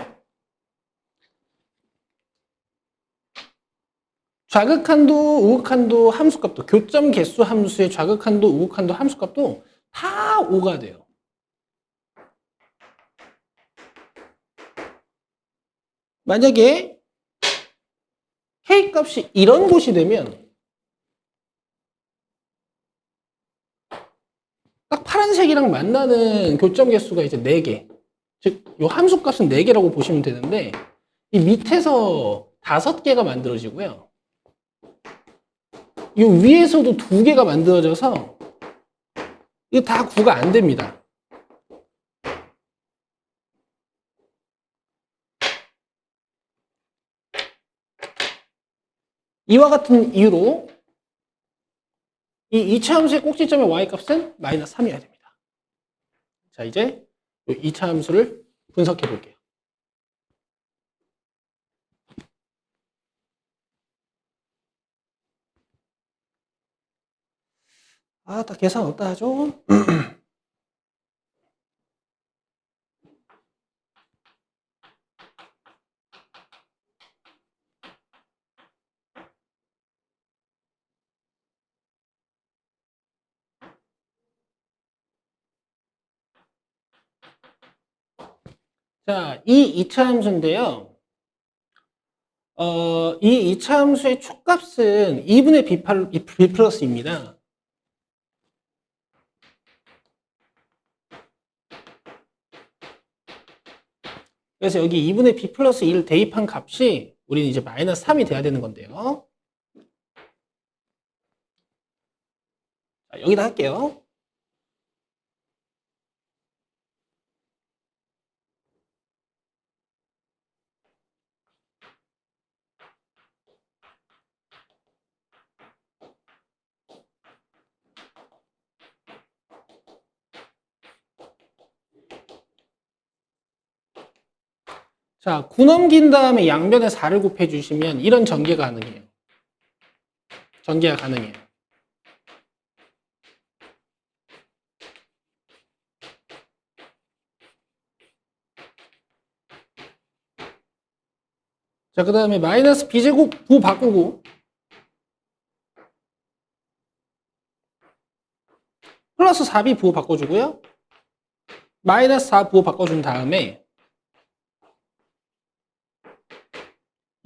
좌극한도 우극한도 함수값도 교점 개수 함수의 좌극한도 우극한도 함수값도 다 5가 돼요. 만약에 k 값이 이런 곳이 되면 딱 파란색이랑 만나는 교점 개수가 이제 4개. 즉, 이 함수값은 4개라고 보시면 되는데 이 밑에서 5개가 만들어지고요. 이 위에서도 2개가 만들어져서 이거 다 9가 안 됩니다. 이와 같은 이유로 이 2차 함수의 꼭지점의 y값은 마이너스 3이어야 됩니다. 자, 이제 이 2차 함수를 분석해 볼게요. 다 계산 어디다 하죠? 자, 이 2차 함수인데요. 이 2차 함수의 촉값은 2분의 B 플러스입니다. 그래서 여기 2분의 B 플러스 1을 대입한 값이 우리는 이제 마이너스 3이 돼야 되는 건데요. 자, 여기다 할게요. 자, 9 넘긴 다음에 양변에 4를 곱해주시면 이런 전개가 가능해요. 전개가 가능해요. 자, 그 다음에 마이너스 B제곱 부 바꾸고 플러스 4B 부호 바꿔주고요. 마이너스 4 부호 바꿔준 다음에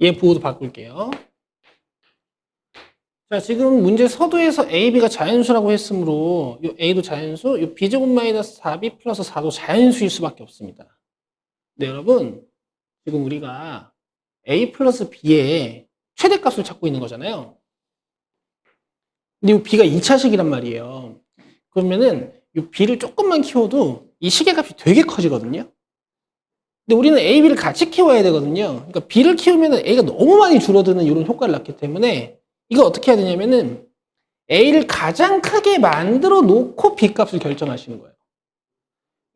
얘 부호도 바꿀게요. 자, 지금 문제 서두에서 A, B가 자연수라고 했으므로 이 A도 자연수, 이 B제곱 마이너스 4B 플러스 4도 자연수일 수밖에 없습니다. 네, 여러분 지금 우리가 A 플러스 B의 최대값을 찾고 있는 거잖아요. 근데 이 B가 2차식이란 말이에요. 그러면은 이 B를 조금만 키워도 이 시계값이 되게 커지거든요. 근데 우리는 A, B를 같이 키워야 되거든요. 그러니까 B를 키우면 A가 너무 많이 줄어드는 이런 효과를 낳기 때문에 이거 어떻게 해야 되냐면은 A를 가장 크게 만들어 놓고 B 값을 결정하시는 거예요.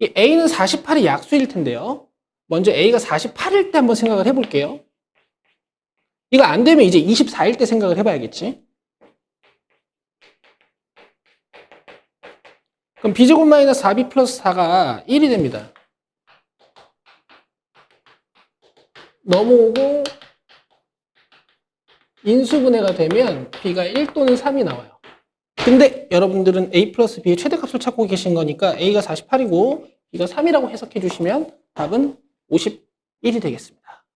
이 A는 48이 약수일 텐데요. 먼저 A가 48일 때 한번 생각을 해볼게요. 이거 안 되면 이제 24일 때 생각을 해봐야겠지. 그럼 B제곱 마이너스 4B 플러스 4가 1이 됩니다. 넘어오고 인수분해가 되면 B가 1 또는 3이 나와요. 근데 여러분들은 A 플러스 B의 최대값을 찾고 계신 거니까 A가 48이고 B가 3이라고 해석해 주시면 답은 51이 되겠습니다.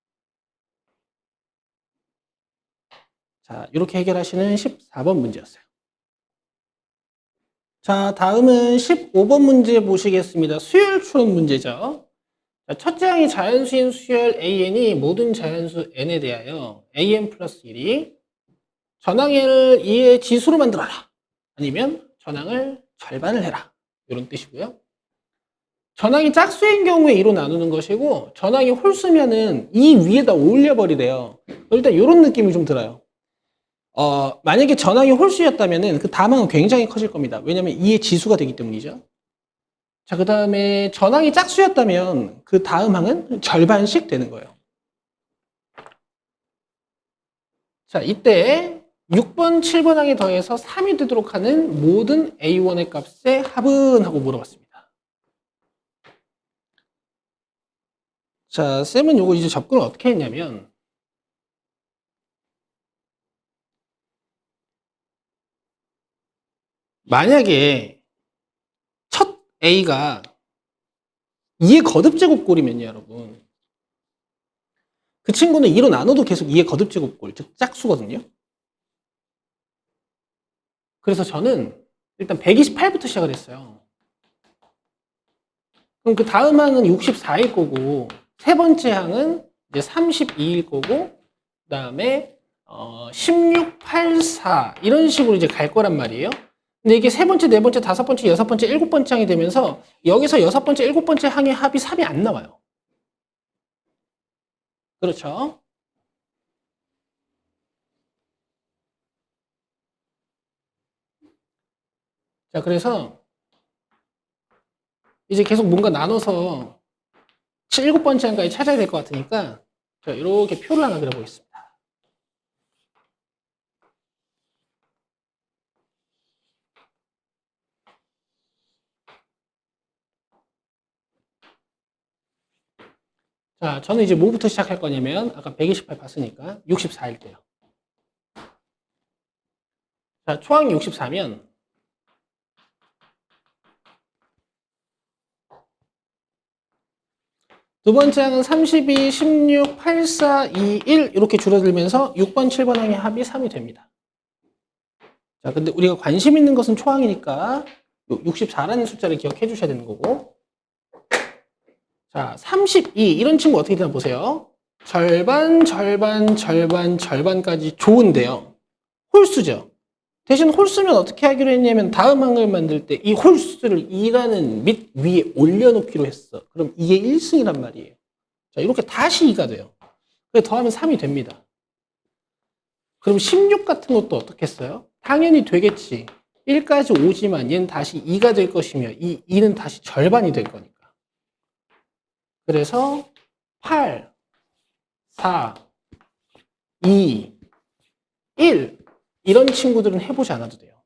자, 이렇게 해결하시는 14번 문제였어요. 자, 다음은 15번 문제 보시겠습니다. 수열 추론 문제죠. 자, 첫째 항이 자연수인 수열 AN이 모든 자연수 N에 대하여 AN 플러스 1이 전항을 2의 지수로 만들어라. 아니면 전항을 절반을 해라. 이런 뜻이고요. 전항이 짝수인 경우에 2로 나누는 것이고 전항이 홀수면은 이 위에다 올려버리래요. 일단 이런 느낌이 좀 들어요. 만약에 전항이 홀수였다면은 그 다음항은 굉장히 커질 겁니다. 왜냐면 2의 지수가 되기 때문이죠. 자, 그 다음에 전항이 짝수였다면 그 다음 항은 절반씩 되는 거예요. 자, 이때 6번, 7번 항에 더해서 3이 되도록 하는 모든 A1의 값의 합은? 하고 물어봤습니다. 자, 쌤은 요거 이제 접근을 어떻게 했냐면 만약에 첫 A가 2의 거듭제곱꼴이면요, 여러분. 그 친구는 2로 나눠도 계속 2의 거듭제곱꼴, 즉 짝수거든요. 그래서 저는 일단 128부터 시작을 했어요. 그럼 그 다음 항은 64일 거고 세 번째 항은 이제 32일 거고 그 다음에 16, 8, 4 이런 식으로 이제 갈 거란 말이에요. 근데 이게 세 번째, 네 번째, 다섯 번째, 여섯 번째, 일곱 번째 항이 되면서 여기서 여섯 번째, 일곱 번째 항의 합이 3이 안 나와요. 그렇죠? 자, 그래서 이제 계속 뭔가 나눠서 7, 번째 항까지 찾아야 될 것 같으니까 자, 이렇게 표를 하나 그려보겠습니다. 자, 저는 이제 뭐부터 시작할 거냐면 아까 128 봤으니까 64일 때요. 자, 초항이 64면 두 번째 항은 32, 16, 84, 2, 1 이렇게 줄어들면서 6번, 7번 항의 합이 3이 됩니다. 자, 근데 우리가 관심 있는 것은 초항이니까 64라는 숫자를 기억해 주셔야 되는 거고. 자, 32 이런 친구 어떻게 되나 보세요. 절반, 절반, 절반, 절반까지 좋은데요. 홀수죠. 대신 홀수면 어떻게 하기로 했냐면 다음 항을 만들 때 이 홀수를 2라는 밑 위에 올려놓기로 했어. 그럼 이게 1승이란 말이에요. 자, 이렇게 다시 2가 돼요. 그래서 더하면 3이 됩니다. 그럼 16 같은 것도 어떻게 했어요? 당연히 되겠지. 1까지 오지만 얘는 다시 2가 될 것이며 이 2는 다시 절반이 될 거니까. 그래서 8, 4, 2, 1 이런 친구들은 해보지 않아도 돼요.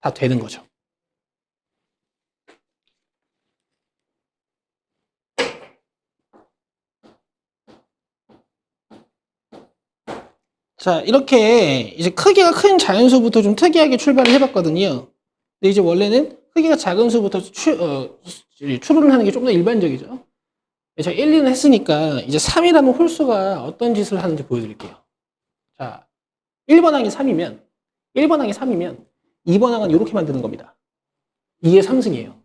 다 되는 거죠. 자, 이렇게 이제 크기가 큰 자연수부터 좀 특이하게 출발을 해봤거든요. 근데 이제 원래는 크기가 작은 수부터 추론을 하는 게 좀 더 일반적이죠. 제가 1, 2는 했으니까 이제 3이라는 홀수가 어떤 짓을 하는지 보여드릴게요. 자, 1번 항이 3이면 2번 항은 이렇게 만드는 겁니다. 2의 3승이에요.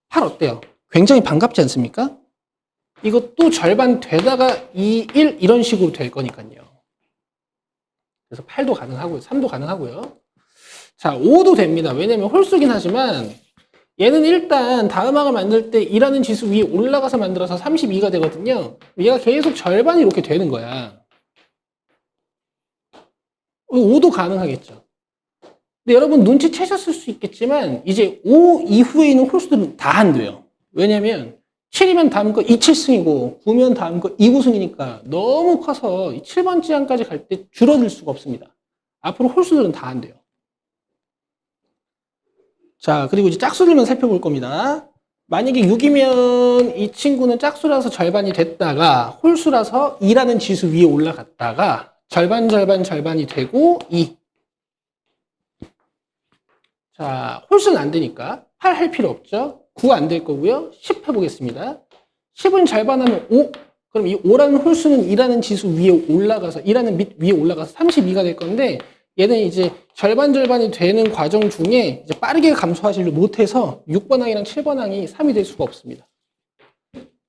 8 어때요? 굉장히 반갑지 않습니까? 이것도 절반 되다가 2, 1 이런 식으로 될 거니까요. 그래서 8도 가능하고요. 3도 가능하고요. 자, 5도 됩니다. 왜냐면 홀수긴 하지만 얘는 일단 다음 항을 만들 때 2라는 지수 위에 올라가서 만들어서 32가 되거든요. 얘가 계속 절반이 이렇게 되는 거야. 5도 가능하겠죠. 근데 여러분 눈치채셨을 수 있겠지만 이제 5 이후에 있는 홀수들은 다 안 돼요. 왜냐면 7이면 다음 거 2, 7승이고 9면 다음 거 2, 9승이니까 너무 커서 7번째 항까지 갈 때 줄어들 수가 없습니다. 앞으로 홀수들은 다 안 돼요. 자, 그리고 이제 짝수들만 살펴볼 겁니다. 만약에 6이면 이 친구는 짝수라서 절반이 됐다가 홀수라서 2라는 지수 위에 올라갔다가 절반, 절반, 절반이 되고 2. 자, 홀수는 안 되니까 8 할 필요 없죠. 9 안 될 거고요. 10 해보겠습니다. 10은 절반하면 5. 그럼 이 5라는 홀수는 2라는 지수 위에 올라가서 2라는 밑 위에 올라가서 32가 될 건데 얘는 이제 절반이 되는 과정 중에 이제 빠르게 감소하지를 못해서 6번 항이랑 7번 항이 3이 될 수가 없습니다.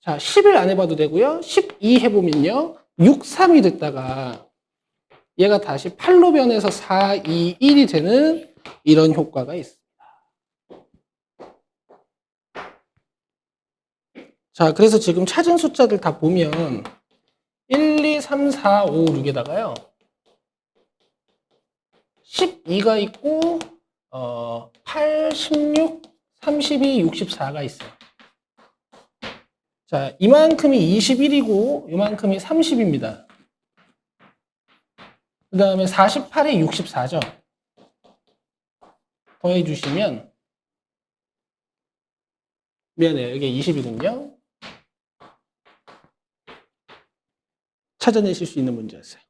자, 10을 안 해봐도 되고요. 12 해보면요. 6, 3이 됐다가 얘가 다시 8로 변해서 4, 2, 1이 되는 이런 효과가 있습니다. 자, 그래서 지금 찾은 숫자들 다 보면 1, 2, 3, 4, 5, 6에다가요. 12가 있고 8, 16, 32, 64가 있어요. 자, 이만큼이 21이고 이만큼이 30입니다. 그 다음에 48에 64죠. 더해주시면 미안해요. 이게 20이군요. 찾아내실 수 있는 문제였어요.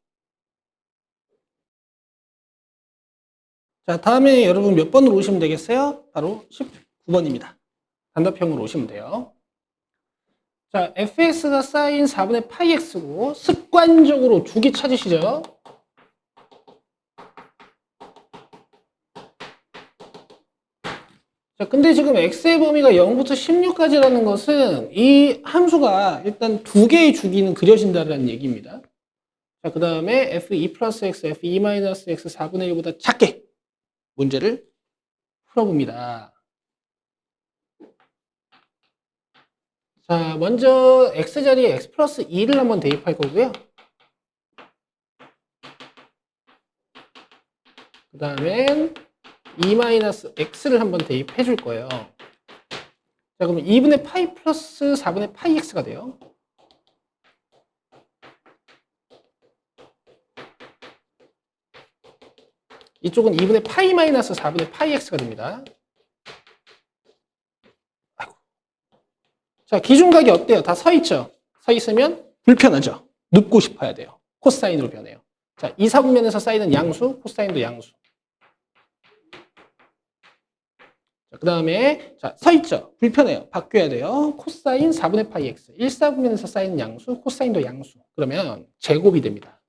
자, 다음에 여러분 몇 번으로 오시면 되겠어요? 바로 19번입니다. 단답형으로 오시면 돼요. 자, fx가 사인 4분의 파이 x고 습관적으로 두 개 찾으시죠? 자, 근데 지금 x의 범위가 0부터 16까지라는 것은 이 함수가 일단 두 개의 주기는 그려진다는 얘기입니다. 자, 그 다음에 f2 플러스 x, f2 마이너스 x 4분의 1보다 작게 문제를 풀어봅니다. 자, 먼저 x자리에 x 플러스 2를 한번 대입할 거고요. 그 다음엔 2 마이너스 x를 한번 대입해 줄 거예요. 자, 그러면 2분의 파이 플러스 4분의 파이 x가 돼요. 이쪽은 2분의 파이 마이너스 4분의 파이 x가 됩니다. 아이고. 자, 기준각이 어때요? 다 서 있죠? 서 있으면 불편하죠? 눕고 싶어야 돼요. 코사인으로 변해요. 자, 이사분면에서 쌓이는 양수, 코사인도 양수. 그 다음에 자, 서있죠. 불편해요. 바뀌어야 돼요. 코사인 4분의 파이 x 1사분면에서 쌓이는 양수, 코사인도 양수. 그러면 제곱이 됩니다.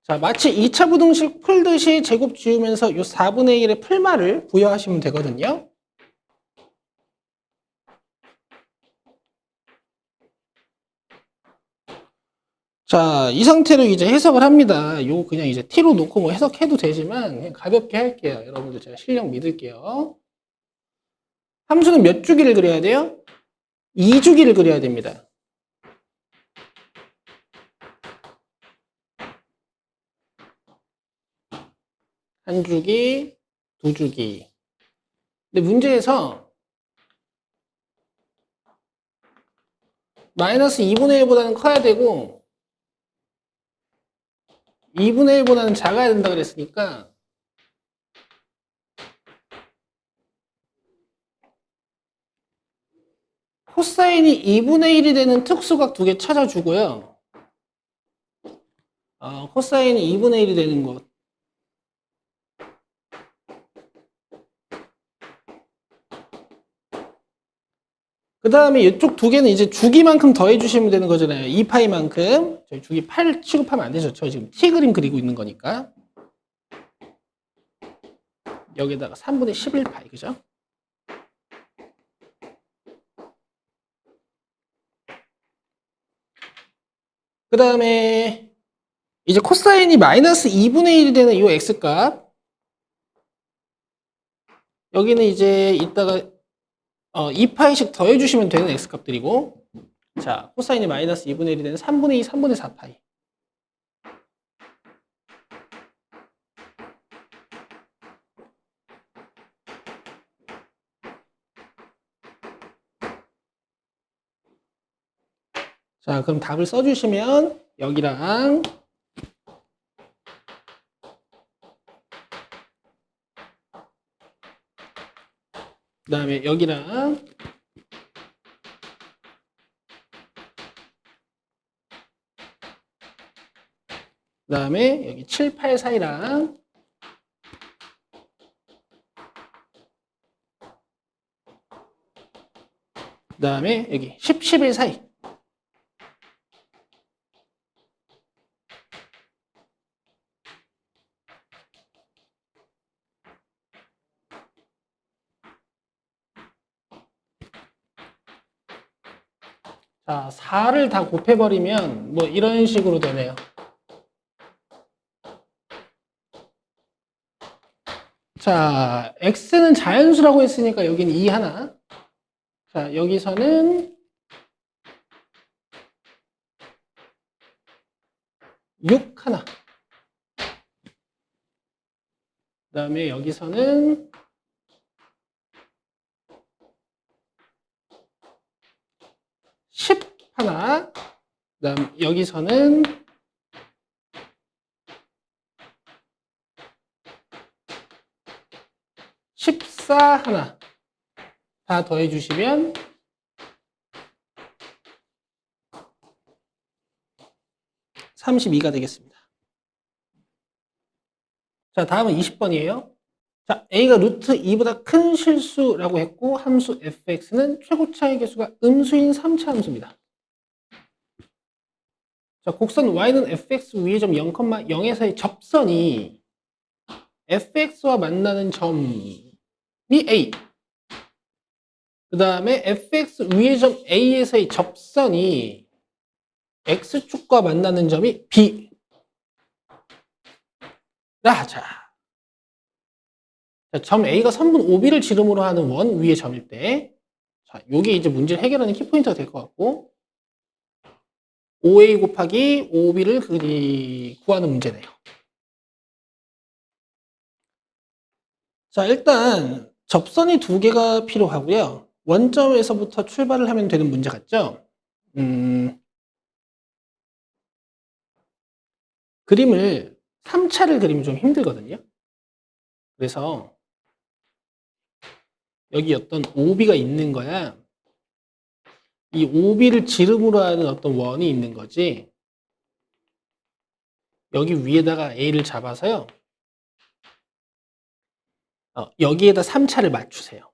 자, 마치 2차 부등식 풀듯이 제곱 지우면서 이 4분의 1의 풀말을 부여하시면 되거든요. 자, 이 상태로 이제 해석을 합니다. 요 그냥 이제 t로 놓고 뭐 해석해도 되지만 그냥 가볍게 할게요. 여러분들 제가 실력 믿을게요. 함수는 몇 주기를 그려야 돼요? 2주기를 그려야 됩니다. 한 주기, 두 주기. 근데 문제에서 마이너스 2분의 1보다는 커야 되고 2분의 1보다는 작아야 된다 그랬으니까 코사인이 2분의 1이 되는 특수각 두 개 찾아주고요. 코사인이 2분의 1이 되는 것. 그 다음에 이쪽 두 개는 이제 주기만큼 더해주시면 되는 거잖아요. 2파이만큼. 저희 주기 8 취급하면 안 되죠. 저 지금 T 그림 그리고 있는 거니까. 여기다가 3분의 11파이, 그죠? 그 다음에 이제 코사인이 마이너스 2분의 1이 되는 이 x값. 여기는 이제 이따가 2파이씩 더해주시면 되는 x값들이고, 자, 코사인이 마이너스 2분의 1이 되는 3분의 2, 3분의 4파이. 자, 그럼 답을 써주시면 여기랑 그 다음에 여기랑 그 다음에 여기 7, 8 사이랑 그 다음에 여기 10, 11 사이. 자, 4를 다 곱해버리면 뭐 이런 식으로 되네요. 자, x는 자연수라고 했으니까 여기는 2 하나. 자, 여기서는 6 하나. 그 다음에 여기서는 10 하나. 그 다음 여기서는 14 하나. 다 더해주시면 32가 되겠습니다. 자, 다음은 20번이에요. 자, A가 루트 2보다 큰 실수라고 했고 함수 fx는 최고차의 개수가 음수인 3차 함수입니다. 자, 곡선 y는 fx 위의 점 0,0에서의 접선이 fx와 만나는 점이 A. 그 다음에 fx 위의 점 A에서의 접선이 x축과 만나는 점이 B. 자, 점 A가 선분 OB를 지름으로 하는 원 위의 점일 때, 자, 요게 이제 문제를 해결하는 키포인트가 될 것 같고, OA 곱하기 OB를 구하는 문제네요. 자, 일단 접선이 두 개가 필요하고요. 원점에서부터 출발을 하면 되는 문제 같죠? 그림을 3차를 그리면 좀 힘들거든요. 그래서 여기 어떤 OB가 있는 거야. 이 OB를 지름으로 하는 어떤 원이 있는 거지. 여기 위에다가 A를 잡아서요. 여기에다 3차를 맞추세요.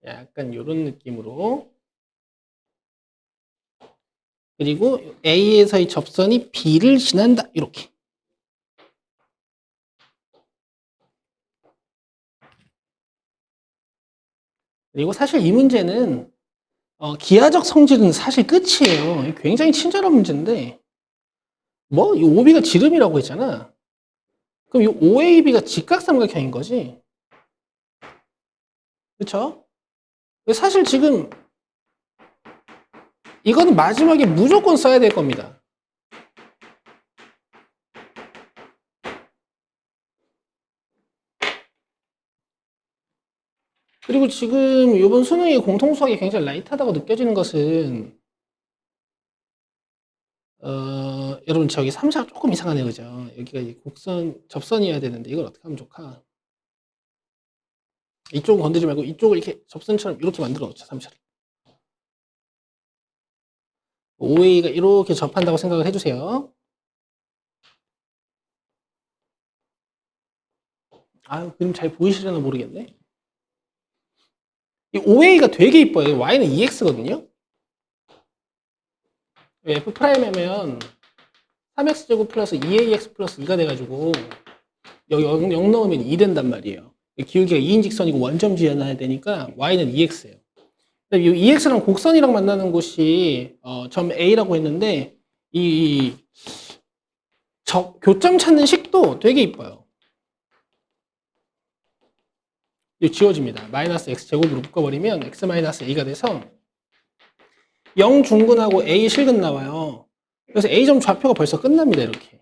약간 이런 느낌으로. 그리고 A에서의 접선이 B를 지난다. 이렇게. 그리고 사실 이 문제는 기하적 성질은 사실 끝이에요. 굉장히 친절한 문제인데 뭐 이 OB가 지름이라고 했잖아. 그럼 이 OAB가 직각삼각형인 거지. 그렇죠? 사실 지금 이거는 마지막에 무조건 써야 될 겁니다. 그리고 지금 이번 수능의 공통수학이 굉장히 라이트하다고 느껴지는 것은 여러분 저기 3차 조금 이상하네요. 그죠? 여기가 이제 곡선, 접선이어야 되는데 이걸 어떻게 하면 좋까? 이쪽은 건드리지 말고 이쪽을 이렇게 접선처럼 이렇게 만들어 놓자. 3차를. OA가 이렇게 접한다고 생각을 해주세요. 아유, 그림 잘 보이시려나 모르겠네. 이 OA가 되게 이뻐요. Y는 2X거든요. F 프라임 하면 3X제곱 플러스 2AX 플러스 2가 돼가지고 여기 0 넣으면 2 된단 말이에요. 기울기가 2인 직선이고 원점 지어놔야 되니까 Y는 2X예요. 이 2X랑 곡선이랑 만나는 곳이 점 A라고 했는데 이 교점 찾는 식도 되게 이뻐요. 지워집니다. 마이너스 X제곱으로 묶어버리면 X 마이너스 A가 돼서 0 중근하고 A 실근 나와요. 그래서 A점 좌표가 벌써 끝납니다. 이렇게.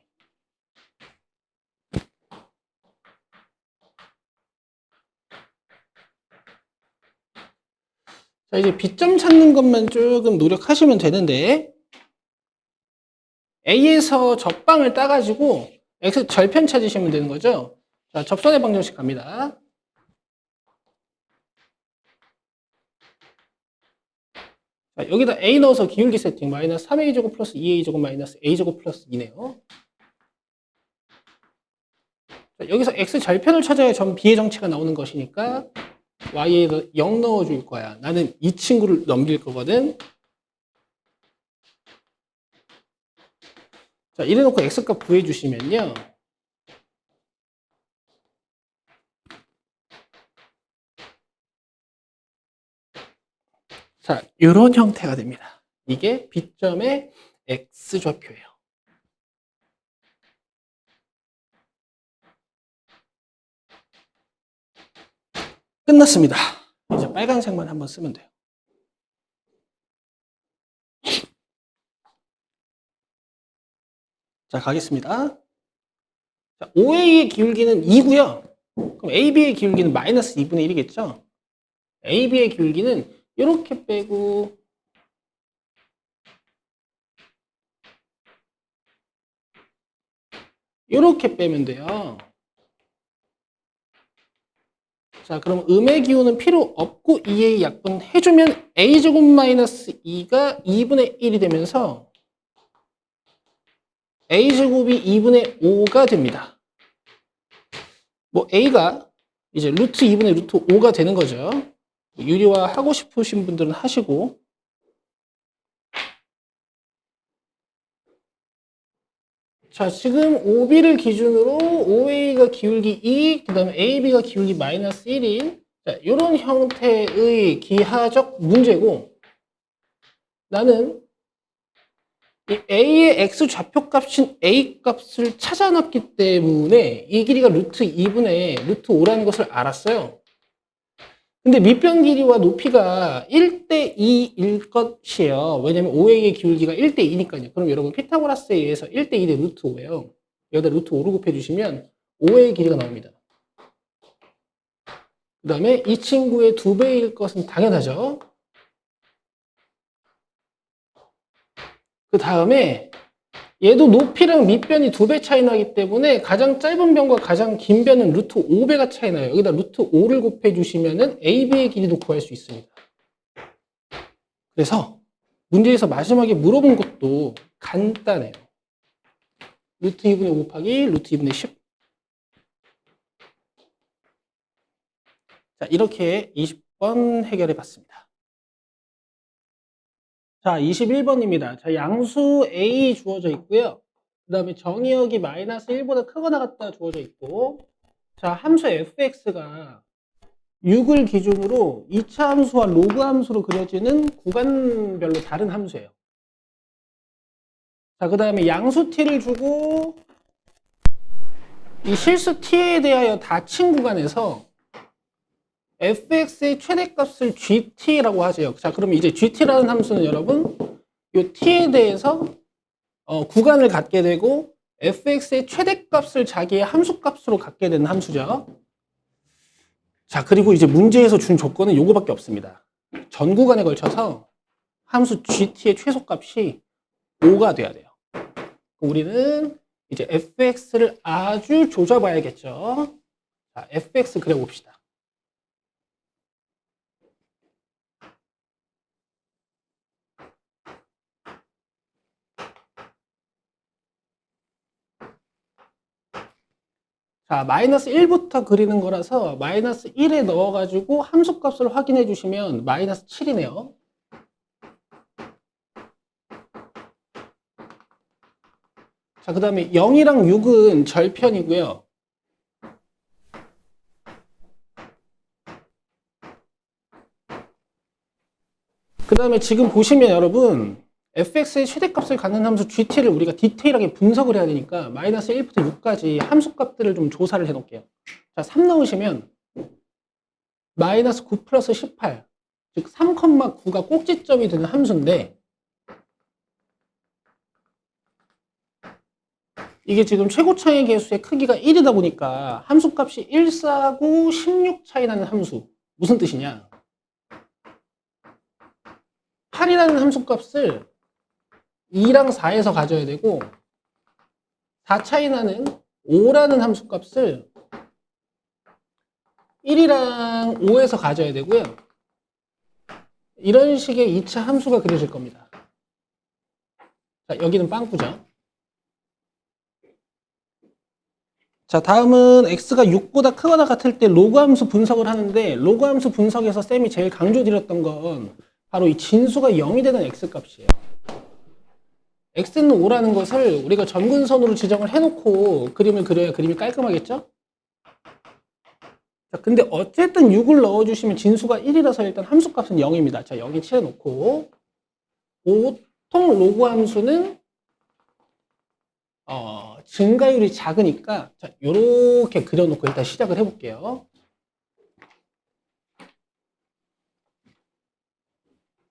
자, 이제 B점 찾는 것만 조금 노력하시면 되는데 A에서 접방을 따가지고 X 절편 찾으시면 되는 거죠. 자, 접선의 방정식 갑니다. 자, 여기다 A 넣어서 기울기 세팅 마이너스 3A제곱 플러스 2A제곱 마이너스 A제곱 플러스 2네요. 자, 여기서 X 절편을 찾아야 점 B의 정체가 나오는 것이니까 Y에서 0 넣어줄 거야. 나는 이 친구를 넘길 거거든. 자, 이래놓고 X값 구해주시면요. 자, 이런 형태가 됩니다. 이게 B점의 X좌표예요. 끝났습니다. 이제 빨간색만 한번 쓰면 돼요. 자, 가겠습니다. 자, OA의 기울기는 2고요. 그럼 AB의 기울기는 마이너스 2분의 1이겠죠? AB의 기울기는 이렇게 빼고 이렇게 빼면 돼요. 자, 그럼 음의 기호는 필요 없고 2A 약분 해주면 A제곱 마이너스 2가 2분의 1이 되면서 A제곱이 2분의 5가 됩니다. 뭐 A가 이제 루트 2분의 루트 5가 되는 거죠. 유리화 하고 싶으신 분들은 하시고. 자, 지금 OB를 기준으로 OA가 기울기 2, 그 다음에 AB가 기울기 마이너스 1인 자, 이런 형태의 기하적 문제고 나는 이 A의 X 좌표값인 A 값을 찾아놨기 때문에 이 길이가 루트 2분의 루트 5라는 것을 알았어요. 근데 밑변 길이와 높이가 1대 2일 것이에요. 왜냐면 OA의 기울기가 1대 2니까요. 그럼 여러분 피타고라스에 의해서 1대 2대 루트 5예요. 여기다 루트 5를 곱해주시면 OA의 길이가 나옵니다. 그 다음에 이 친구의 2배일 것은 당연하죠. 그 다음에 얘도 높이랑 밑변이 2배 차이 나기 때문에 가장 짧은 변과 가장 긴 변은 루트 5배가 차이 나요. 여기다 루트 5를 곱해주시면은 AB의 길이도 구할 수 있습니다. 그래서 문제에서 마지막에 물어본 것도 간단해요. 루트 2분의 5 곱하기 루트 2분의 10. 자, 이렇게 20번 해결해 봤습니다. 자, 21번입니다. 자, 양수 A 주어져 있고요. 그 다음에 정의역이 마이너스 1보다 크거나 같다 주어져 있고, 자, 함수 fx가 6을 기준으로 2차 함수와 로그 함수로 그려지는 구간별로 다른 함수예요. 자, 그 다음에 양수 t를 주고 이 실수 t에 대하여 닫힌 구간에서 fx의 최대값을 gt라고 하죠. 자, 그럼 이제 gt라는 함수는 여러분 이 t에 대해서 구간을 갖게 되고 fx의 최대값을 자기의 함수값으로 갖게 되는 함수죠. 자, 그리고 이제 문제에서 준 조건은 요거밖에 없습니다. 전 구간에 걸쳐서 함수 gt의 최소값이 5가 돼야 돼요. 우리는 이제 fx를 아주 조져봐야겠죠. 자, fx 그려봅시다. 자, 마이너스 1부터 그리는 거라서 마이너스 1에 넣어가지고 함수값을 확인해 주시면 마이너스 7이네요. 자, 그 다음에 0이랑 6은 절편이고요. 그 다음에 지금 보시면 여러분 fx의 최대값을 갖는 함수 gt를 우리가 디테일하게 분석을 해야 되니까 마이너스 1부터 6까지 함수값들을 좀 조사를 해 놓을게요. 자, 3 넣으시면 마이너스 9 플러스 18, 즉 3,9가 꼭지점이 되는 함수인데 이게 지금 최고차의 개수의 크기가 1이다 보니까 함수값이 1, 4고 16 차이 나는 함수. 무슨 뜻이냐? 8이라는 함수값을 2랑 4에서 가져야 되고 4 차이 나는 5라는 함수값을 1이랑 5에서 가져야 되고요. 이런 식의 2차 함수가 그려질 겁니다. 자, 여기는 빵꾸죠. 자, 다음은 x가 6보다 크거나 같을 때 로그 함수 분석을 하는데 로그 함수 분석에서 쌤이 제일 강조드렸던 건 바로 이 진수가 0이 되는 x값이에요. x는 5라는 것을 우리가 점근선으로 지정을 해놓고 그림을 그려야 그림이 깔끔하겠죠? 자, 근데 어쨌든 6을 넣어주시면 진수가 1이라서 일단 함수값은 0입니다. 자, 여기 칠해놓고 보통 로그 함수는 증가율이 작으니까 자, 요렇게 그려놓고 일단 시작을 해볼게요.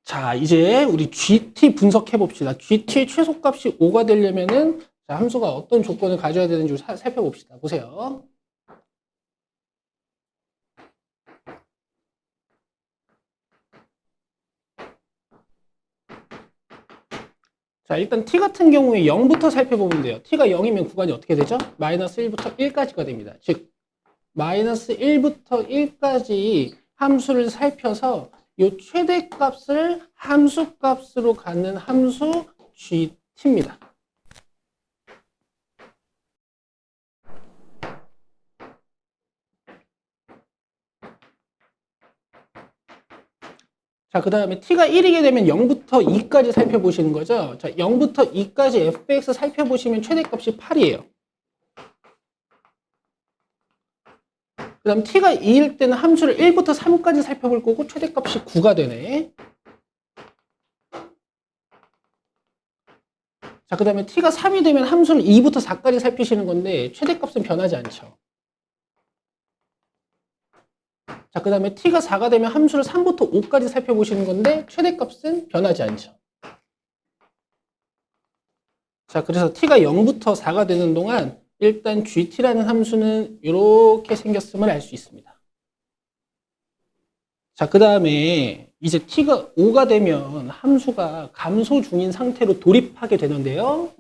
자, 이제 우리 GT 분석해 봅시다. GT의 최소값이 5가 되려면은 자, 함수가 어떤 조건을 가져야 되는지 살펴봅시다. 보세요. 자, 일단 t 같은 경우에 0부터 살펴보면 돼요. t가 0이면 구간이 어떻게 되죠? 마이너스 1부터 1까지가 됩니다. 즉 마이너스 1부터 1까지 함수를 살펴서 이 최대값을 함수값으로 갖는 함수 gt입니다. 자, 그 다음에 t가 1이게 되면 0부터 2까지 살펴보시는 거죠. 자, 0부터 2까지 fx 살펴보시면 최대값이 8이에요. 그 다음 t가 2일 때는 함수를 1부터 3까지 살펴볼 거고 최대값이 9가 되네. 자, 그 다음에 t가 3이 되면 함수를 2부터 4까지 살피시는 건데 최대값은 변하지 않죠. 자, 그 다음에 t가 4가 되면 함수를 3부터 5까지 살펴보시는 건데 최대값은 변하지 않죠. 자, 그래서 t가 0부터 4가 되는 동안 일단 gt라는 함수는 이렇게 생겼음을 알 수 있습니다. 자, 그 다음에 이제 t가 5가 되면 함수가 감소 중인 상태로 돌입하게 되는데요.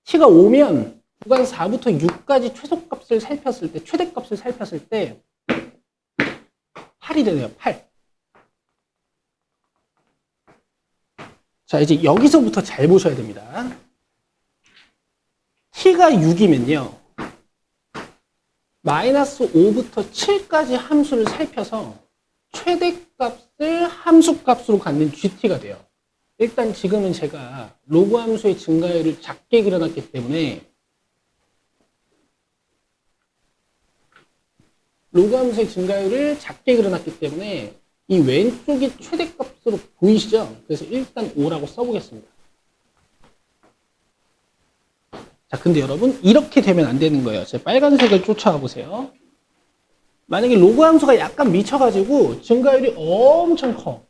t가 5면 구간 4부터 6까지 최소값을 살폈을 때, 최대값을 살폈을 때 8이 되네요. 8. 자, 이제 여기서부터 잘 보셔야 됩니다. t가 6이면요. 마이너스 5부터 7까지 함수를 살펴서 최대값을 함수값으로 갖는 GT가 돼요. 일단 지금은 제가 로그 함수의 증가율을 작게 그려놨기 때문에 이 왼쪽이 최대값으로 보이시죠? 그래서 일단 5라고 써보겠습니다. 자, 근데 여러분 이렇게 되면 안 되는 거예요. 제 빨간색을 쫓아와 보세요. 만약에 로그 함수가 약간 미쳐가지고 증가율이 엄청 커.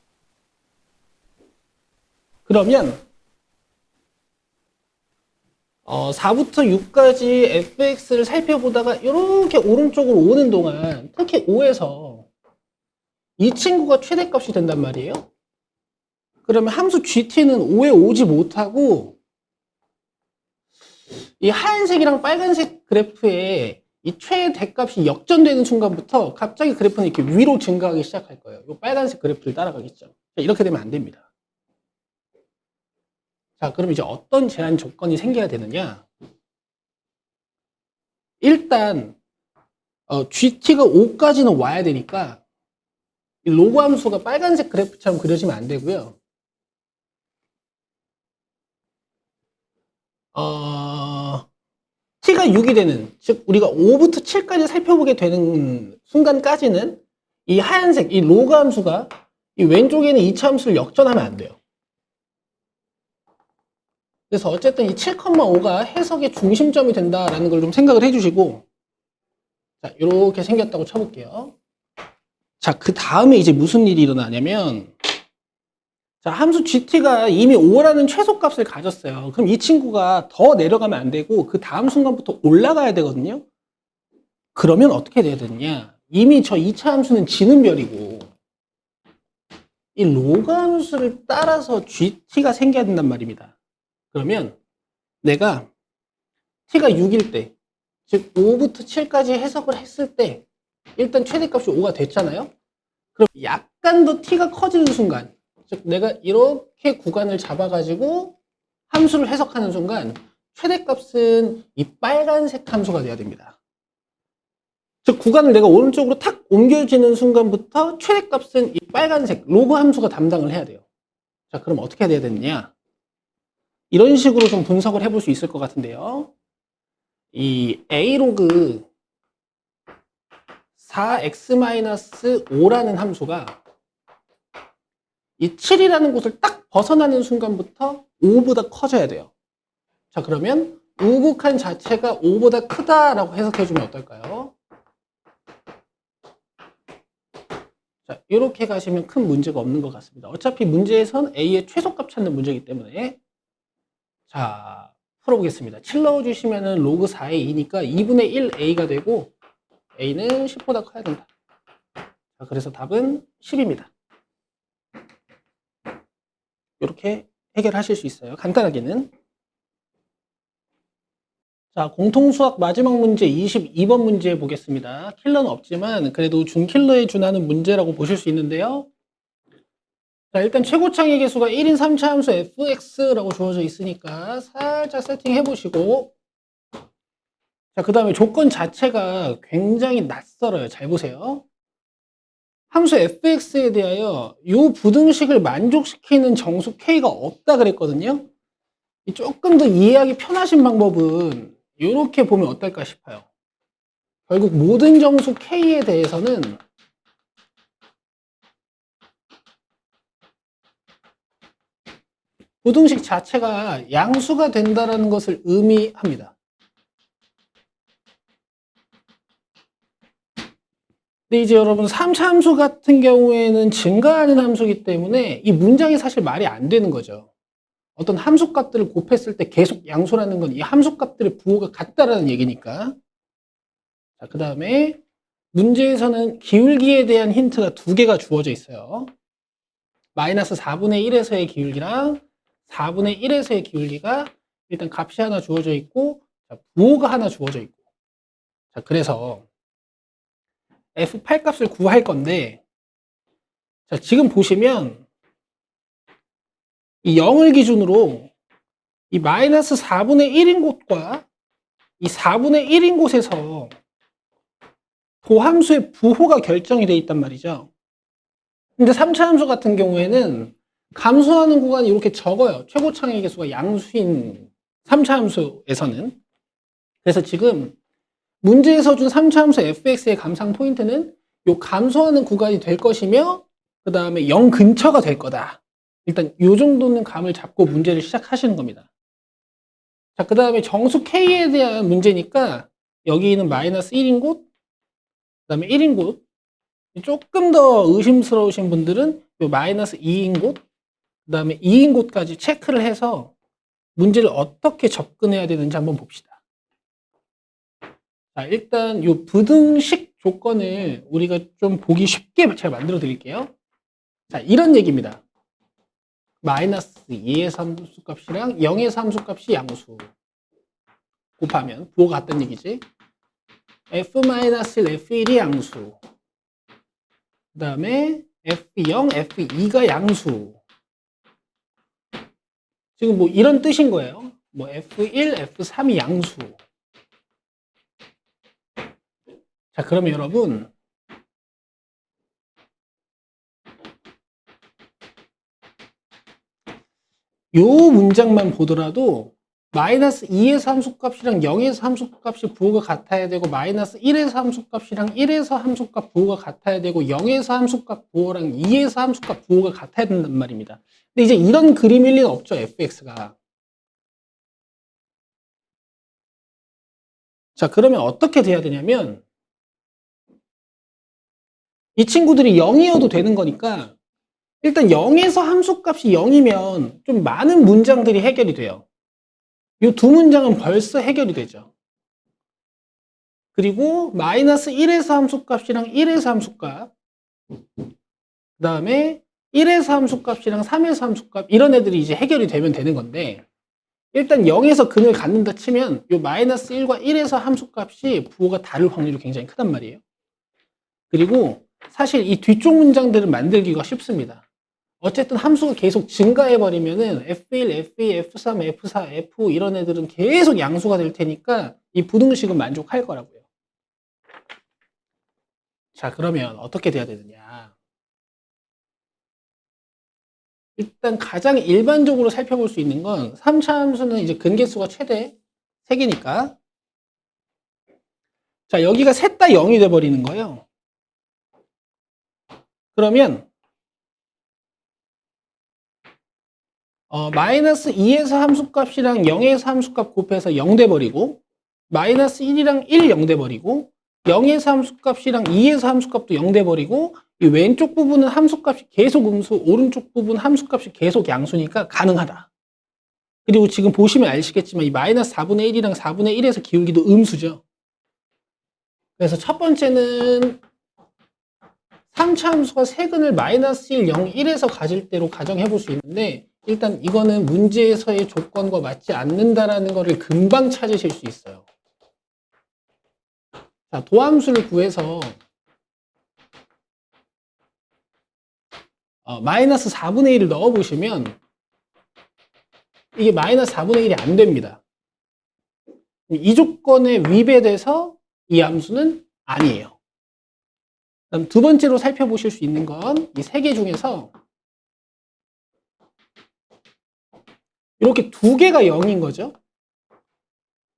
그러면 4부터 6까지 fx를 살펴보다가 이렇게 오른쪽으로 오는 동안 특히 5에서 이 친구가 최대값이 된단 말이에요. 그러면 함수 gt는 5에 오지 못하고 이 하얀색이랑 빨간색 그래프에 이 최대값이 역전되는 순간부터 갑자기 그래프는 이렇게 위로 증가하기 시작할 거예요. 이 빨간색 그래프를 따라가겠죠. 이렇게 되면 안 됩니다. 자, 그럼 이제 어떤 제한 조건이 생겨야 되느냐? 일단 GT가 5까지는 와야 되니까 이 로그 함수가 빨간색 그래프처럼 그려지면 안 되고요. t가 6이 되는, 즉 우리가 5부터 7까지 살펴보게 되는 순간까지는 이 하얀색, 이 로그 함수가 이 왼쪽에 있는 2차 함수를 역전하면 안 돼요. 그래서 어쨌든 이 7,5가 해석의 중심점이 된다라는 걸 좀 생각을 해주시고, 자, 이렇게 생겼다고 쳐볼게요. 자, 그 다음에 이제 무슨 일이 일어나냐면, 자, 함수 gt가 이미 5라는 최소값을 가졌어요. 그럼 이 친구가 더 내려가면 안 되고, 그 다음 순간부터 올라가야 되거든요. 그러면 어떻게 돼야 되느냐? 이미 저 2차 함수는 지는 별이고, 이 로그 함수를 따라서 gt가 생겨야 된단 말입니다. 그러면 내가 t가 6일 때, 즉 5부터 7까지 해석을 했을 때 일단 최대값이 5가 됐잖아요. 그럼 약간 더 t가 커지는 순간, 즉 내가 이렇게 구간을 잡아가지고 함수를 해석하는 순간 최대값은 이 빨간색 함수가 돼야 됩니다. 즉 구간을 내가 오른쪽으로 탁 옮겨지는 순간부터 최대값은 이 빨간색 로그 함수가 담당을 해야 돼요. 자, 그럼 어떻게 해야 되느냐? 이런 식으로 좀 분석을 해볼 수 있을 것 같은데요. 이 a로그 4x-5라는 함수가 이 7이라는 곳을 딱 벗어나는 순간부터 5보다 커져야 돼요. 자, 그러면 우극한 자체가 5보다 크다라고 해석해주면 어떨까요? 자, 이렇게 가시면 큰 문제가 없는 것 같습니다. 어차피 문제에선 a의 최소값 찾는 문제이기 때문에. 자, 풀어보겠습니다. 7 넣어주시면은 로그 4의 2니까 2분의 1 a가 되고 a는 10보다 커야 된다. 자, 그래서 답은 10입니다. 이렇게 해결하실 수 있어요. 간단하게는. 자, 공통수학 마지막 문제 22번 문제 보겠습니다. 킬러는 없지만 그래도 준킬러에 준하는 문제라고 보실 수 있는데요. 자, 일단 최고창의 개수가 1인 3차 함수 fx라고 주어져 있으니까 살짝 세팅해 보시고, 자, 그 다음에 조건 자체가 굉장히 낯설어요. 잘 보세요. 함수 fx에 대하여 이 부등식을 만족시키는 정수 k가 없다 그랬거든요. 조금 더 이해하기 편하신 방법은 이렇게 보면 어떨까 싶어요. 결국 모든 정수 k에 대해서는 부등식 자체가 양수가 된다는 것을 의미합니다. 근데 이제 여러분 3차 함수 같은 경우에는 증가하는 함수이기 때문에 이 문장이 사실 말이 안 되는 거죠. 어떤 함수값들을 곱했을 때 계속 양수라는 건 이 함수값들의 부호가 같다라는 얘기니까. 자, 그 다음에 문제에서는 기울기에 대한 힌트가 2개가 주어져 있어요. 마이너스 4분의 1에서의 기울기랑 4분의 1에서의 기울기가 일단 값이 하나 주어져 있고, 자, 부호가 하나 주어져 있고. 자, 그래서 F8 값을 구할 건데, 자, 지금 보시면 이 0을 기준으로 이 마이너스 4분의 1인 곳과 이 4분의 1인 곳에서 도함수의 부호가 결정이 돼 있단 말이죠. 근데 3차 함수 같은 경우에는 감소하는 구간이 이렇게 적어요. 최고창의 개수가 양수인 3차 함수에서는. 그래서 지금 문제에서 준 3차 함수 fx의 감상 포인트는 이 감소하는 구간이 될 것이며 그 다음에 0 근처가 될 거다. 일단 이 정도는 감을 잡고 문제를 시작하시는 겁니다. 자, 그 다음에 정수 k에 대한 문제니까 여기는 마이너스 1인 곳, 그 다음에 1인 곳. 조금 더 의심스러우신 분들은 요 마이너스 2인 곳, 그 다음에 2인 곳까지 체크를 해서 문제를 어떻게 접근해야 되는지 한번 봅시다. 자, 일단 요 부등식 조건을 우리가 좀 보기 쉽게 제가 만들어 드릴게요. 자, 이런 얘기입니다. 마이너스 2에서 함수값이랑 0에서 함수값이 양수 곱하면 부호가 같다는 얘기지. f-1, f1이 양수, 그 다음에 f0, f2가 양수. 지금 뭐 이런 뜻인 거예요. 뭐 f1, f3이 양수. 자, 그러면 여러분 요 문장만 보더라도 마이너스 2에서 함수값이랑 0에서 함수값이 부호가 같아야 되고 마이너스 1에서 함수값이랑 1에서 함수값 부호가 같아야 되고 0에서 함수값 부호랑 2에서 함수값 부호가 같아야 된단 말입니다. 근데 이제 이런 그림일 리는 없죠, fx가. 자, 그러면 어떻게 돼야 되냐면 이 친구들이 0이어도 되는 거니까 일단 0에서 함수값이 0이면 좀 많은 문장들이 해결이 돼요. 이 두 문장은 벌써 해결이 되죠. 그리고 마이너스 1에서 함수값이랑 1에서 함수값, 그 다음에 1에서 함수값이랑 3에서 함수값, 이런 애들이 이제 해결이 되면 되는 건데 일단 0에서 근을 갖는다 치면 이 마이너스 1과 1에서 함수값이 부호가 다를 확률이 굉장히 크단 말이에요. 그리고 사실 이 뒤쪽 문장들을 만들기가 쉽습니다. 어쨌든 함수가 계속 증가해버리면은 F1, F2, F3, F4, F 이런 애들은 계속 양수가 될 테니까 이 부등식은 만족할 거라고요. 자, 그러면 어떻게 돼야 되느냐. 일단 가장 일반적으로 살펴볼 수 있는 건 3차 함수는 이제 근계수가 최대 3개니까. 자, 여기가 셋 다 0이 돼버리는 거예요. 그러면 마이너스 2에서 함수값이랑 0에서 함수값 곱해서 0 돼버리고 마이너스 1이랑 1, 0 돼버리고 0에서 함수값이랑 2에서 함수값도 0 돼버리고 이 왼쪽 부분은 함수값이 계속 음수, 오른쪽 부분 함수값이 계속 양수니까 가능하다. 그리고 지금 보시면 아시겠지만 이 마이너스 4분의 1이랑 4분의 1에서 기울기도 음수죠. 그래서 첫 번째는 3차 함수가 세근을 마이너스 1, 0, 1에서 가질 때로 가정해 볼 수 있는데 일단 이거는 문제에서의 조건과 맞지 않는다라는 거를 금방 찾으실 수 있어요. 자, 도함수를 구해서 마이너스 4분의 1을 넣어보시면 이게 마이너스 4분의 1이 안 됩니다. 이 조건에 위배돼서 이 함수는 아니에요. 그다음 두 번째로 살펴보실 수 있는 건 이 세 개 중에서 이렇게 두 개가 0인 거죠.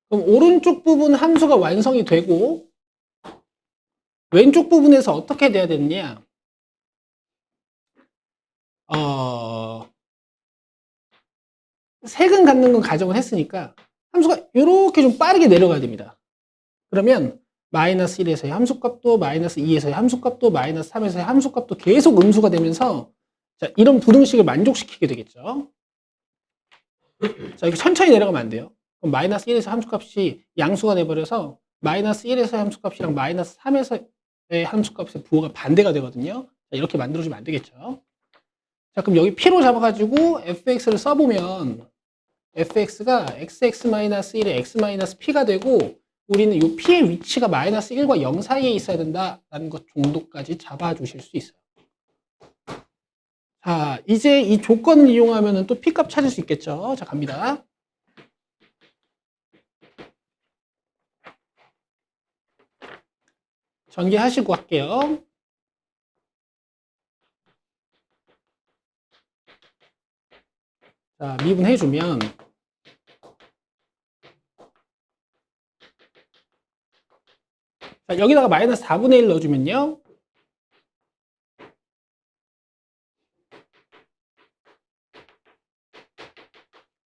그럼 오른쪽 부분 함수가 완성이 되고 왼쪽 부분에서 어떻게 돼야 되느냐? 색은 갖는 건 가정을 했으니까 함수가 이렇게 좀 빠르게 내려가야 됩니다. 그러면 마이너스 1에서의 함수값도 마이너스 2에서의 함수값도 마이너스 3에서의 함수값도 계속 음수가 되면서 자, 이런 부등식을 만족시키게 되겠죠. 자, 이렇게 천천히 내려가면 안 돼요. 그럼 마이너스 1에서 함수값이 양수가 돼버려서 마이너스 1에서의 함수값이랑 마이너스 3에서의 함수값의 부호가 반대가 되거든요. 자, 이렇게 만들어주면 안 되겠죠. 자, 그럼 여기 P로 잡아가지고 fx를 써보면 fx가 xx-1의 x-p가 되고 우리는 이 P의 위치가 마이너스 1과 0 사이에 있어야 된다라는 것 정도까지 잡아주실 수 있어요. 자, 이제 이 조건을 이용하면 또 P값 찾을 수 있겠죠. 자, 갑니다. 전개하시고 할게요. 자, 미분해주면 자, 여기다가 마이너스 4분의 1 넣어주면요.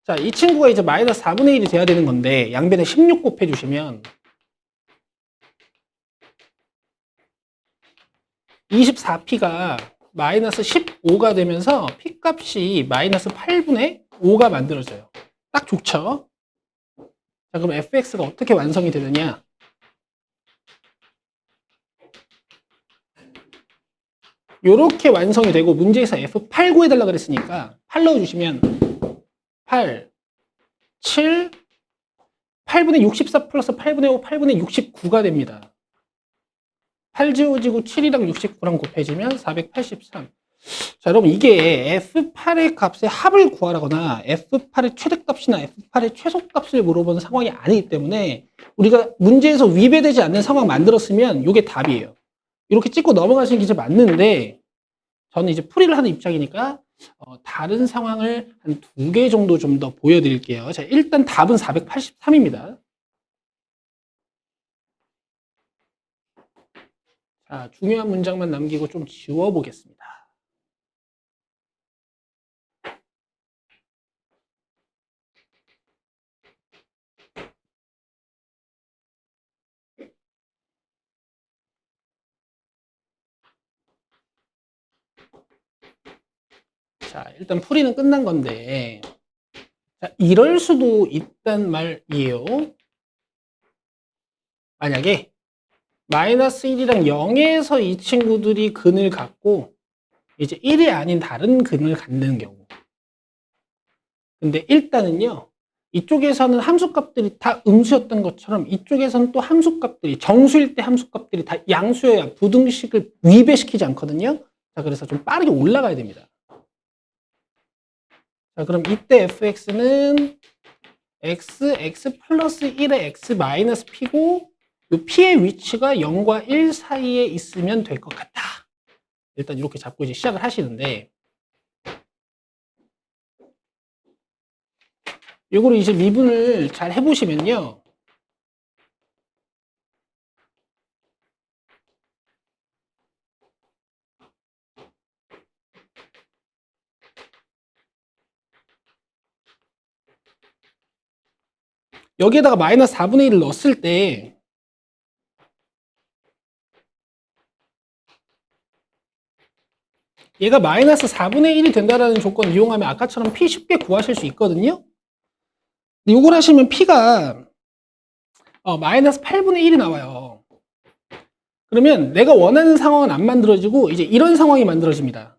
자, 이 친구가 이제 마이너스 4분의 1이 돼야 되는 건데 양변에 16 곱해주시면 24p가 마이너스 15가 되면서 p값이 마이너스 8분의 5가 만들어져요. 딱 좋죠? 자, 그럼 fx가 어떻게 완성이 되느냐? 요렇게 완성이 되고 문제에서 f8 구해달라 그랬으니까 8 넣어주시면 8, 7, 8분의 64 플러스 8분의 5, 8분의 69가 됩니다. 8 지워지고 7이랑 69랑 곱해지면 483. 자, 여러분 이게 F8의 값의 합을 구하라거나 F8의 최대값이나 F8의 최소값을 물어보는 상황이 아니기 때문에 우리가 문제에서 위배되지 않는 상황 만들었으면 이게 답이에요. 이렇게 찍고 넘어가시는 게 이제 맞는데 저는 이제 풀이를 하는 입장이니까 다른 상황을 한 2개 정도 좀 더 보여드릴게요. 자, 일단 답은 483입니다. 자, 중요한 문장만 남기고 좀 지워보겠습니다. 자, 일단 풀이는 끝난 건데 자, 이럴 수도 있단 말이에요. 만약에 마이너스 1이랑 0에서 이 친구들이 근을 갖고 이제 1이 아닌 다른 근을 갖는 경우. 근데 일단은요. 이쪽에서는 함수값들이 다 음수였던 것처럼 이쪽에서는 또 함수값들이 정수일 때 함수값들이 다 양수여야 부등식을 위배시키지 않거든요. 자, 그래서 좀 빠르게 올라가야 됩니다. 자, 그럼 이때 fx는 x 플러스 1의 x 마이너스 p고 이 p의 위치가 0과 1 사이에 있으면 될 것 같다. 일단 이렇게 잡고 이제 시작을 하시는데 이거를 이제 미분을 잘 해보시면요. 여기에다가 마이너스 4분의 1을 넣었을 때 얘가 마이너스 4분의 1이 된다는 조건을 이용하면 아까처럼 p 쉽게 구하실 수 있거든요. 근데 이걸 하시면 p가 마이너스 8분의 1이 나와요. 그러면 내가 원하는 상황은 안 만들어지고 이제 이런 상황이 만들어집니다.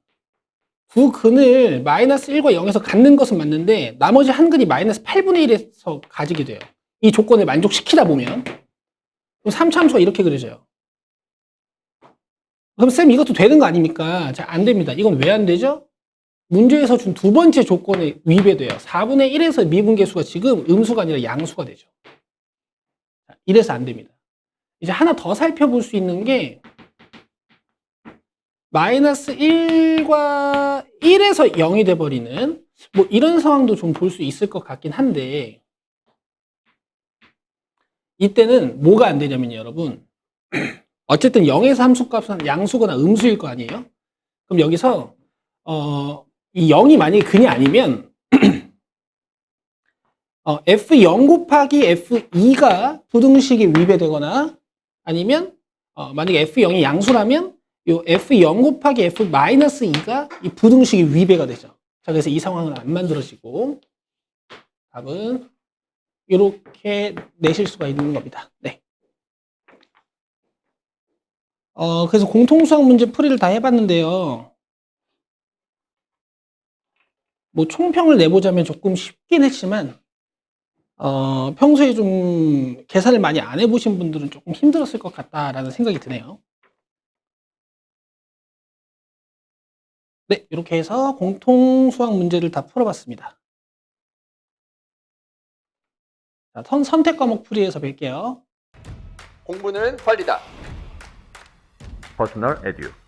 두 근을 마이너스 1과 0에서 갖는 것은 맞는데 나머지 한 근이 마이너스 8분의 1에서 가지게 돼요. 이 조건을 만족시키다 보면 그럼 3차함수가 이렇게 그려져요. 그럼 쌤 이것도 되는 거 아닙니까? 자, 안 됩니다. 이건 왜 안 되죠? 문제에서 준 두 번째 조건에 위배돼요. 4분의 1에서 미분계수가 지금 음수가 아니라 양수가 되죠. 이래서 안 됩니다. 이제 하나 더 살펴볼 수 있는 게 마이너스 1과 1에서 0이 돼버리는 뭐 이런 상황도 좀 볼 수 있을 것 같긴 한데 이때는 뭐가 안 되냐면요, 여러분. 어쨌든 0에서 함수값은 양수거나 음수일 거 아니에요? 그럼 여기서 이 0이 만약에 근이 아니면 F0 곱하기 F2가 부등식이 위배되거나 아니면 만약에 F0이 양수라면 요 F0 곱하기 F-2가 이 부등식이 위배가 되죠. 자, 그래서 이 상황은 안 만들어지고 답은 이렇게 내실 수가 있는 겁니다. 네. 그래서 공통수학 문제 풀이를 다 해봤는데요. 뭐 총평을 내보자면 조금 쉽긴 했지만 평소에 좀 계산을 많이 안 해보신 분들은 조금 힘들었을 것 같다라는 생각이 드네요. 네, 이렇게 해서 공통수학 문제를 다 풀어봤습니다. 자, 선택 과목 풀이에서 뵐게요. 공부는 권리다. 퍼스널 에듀.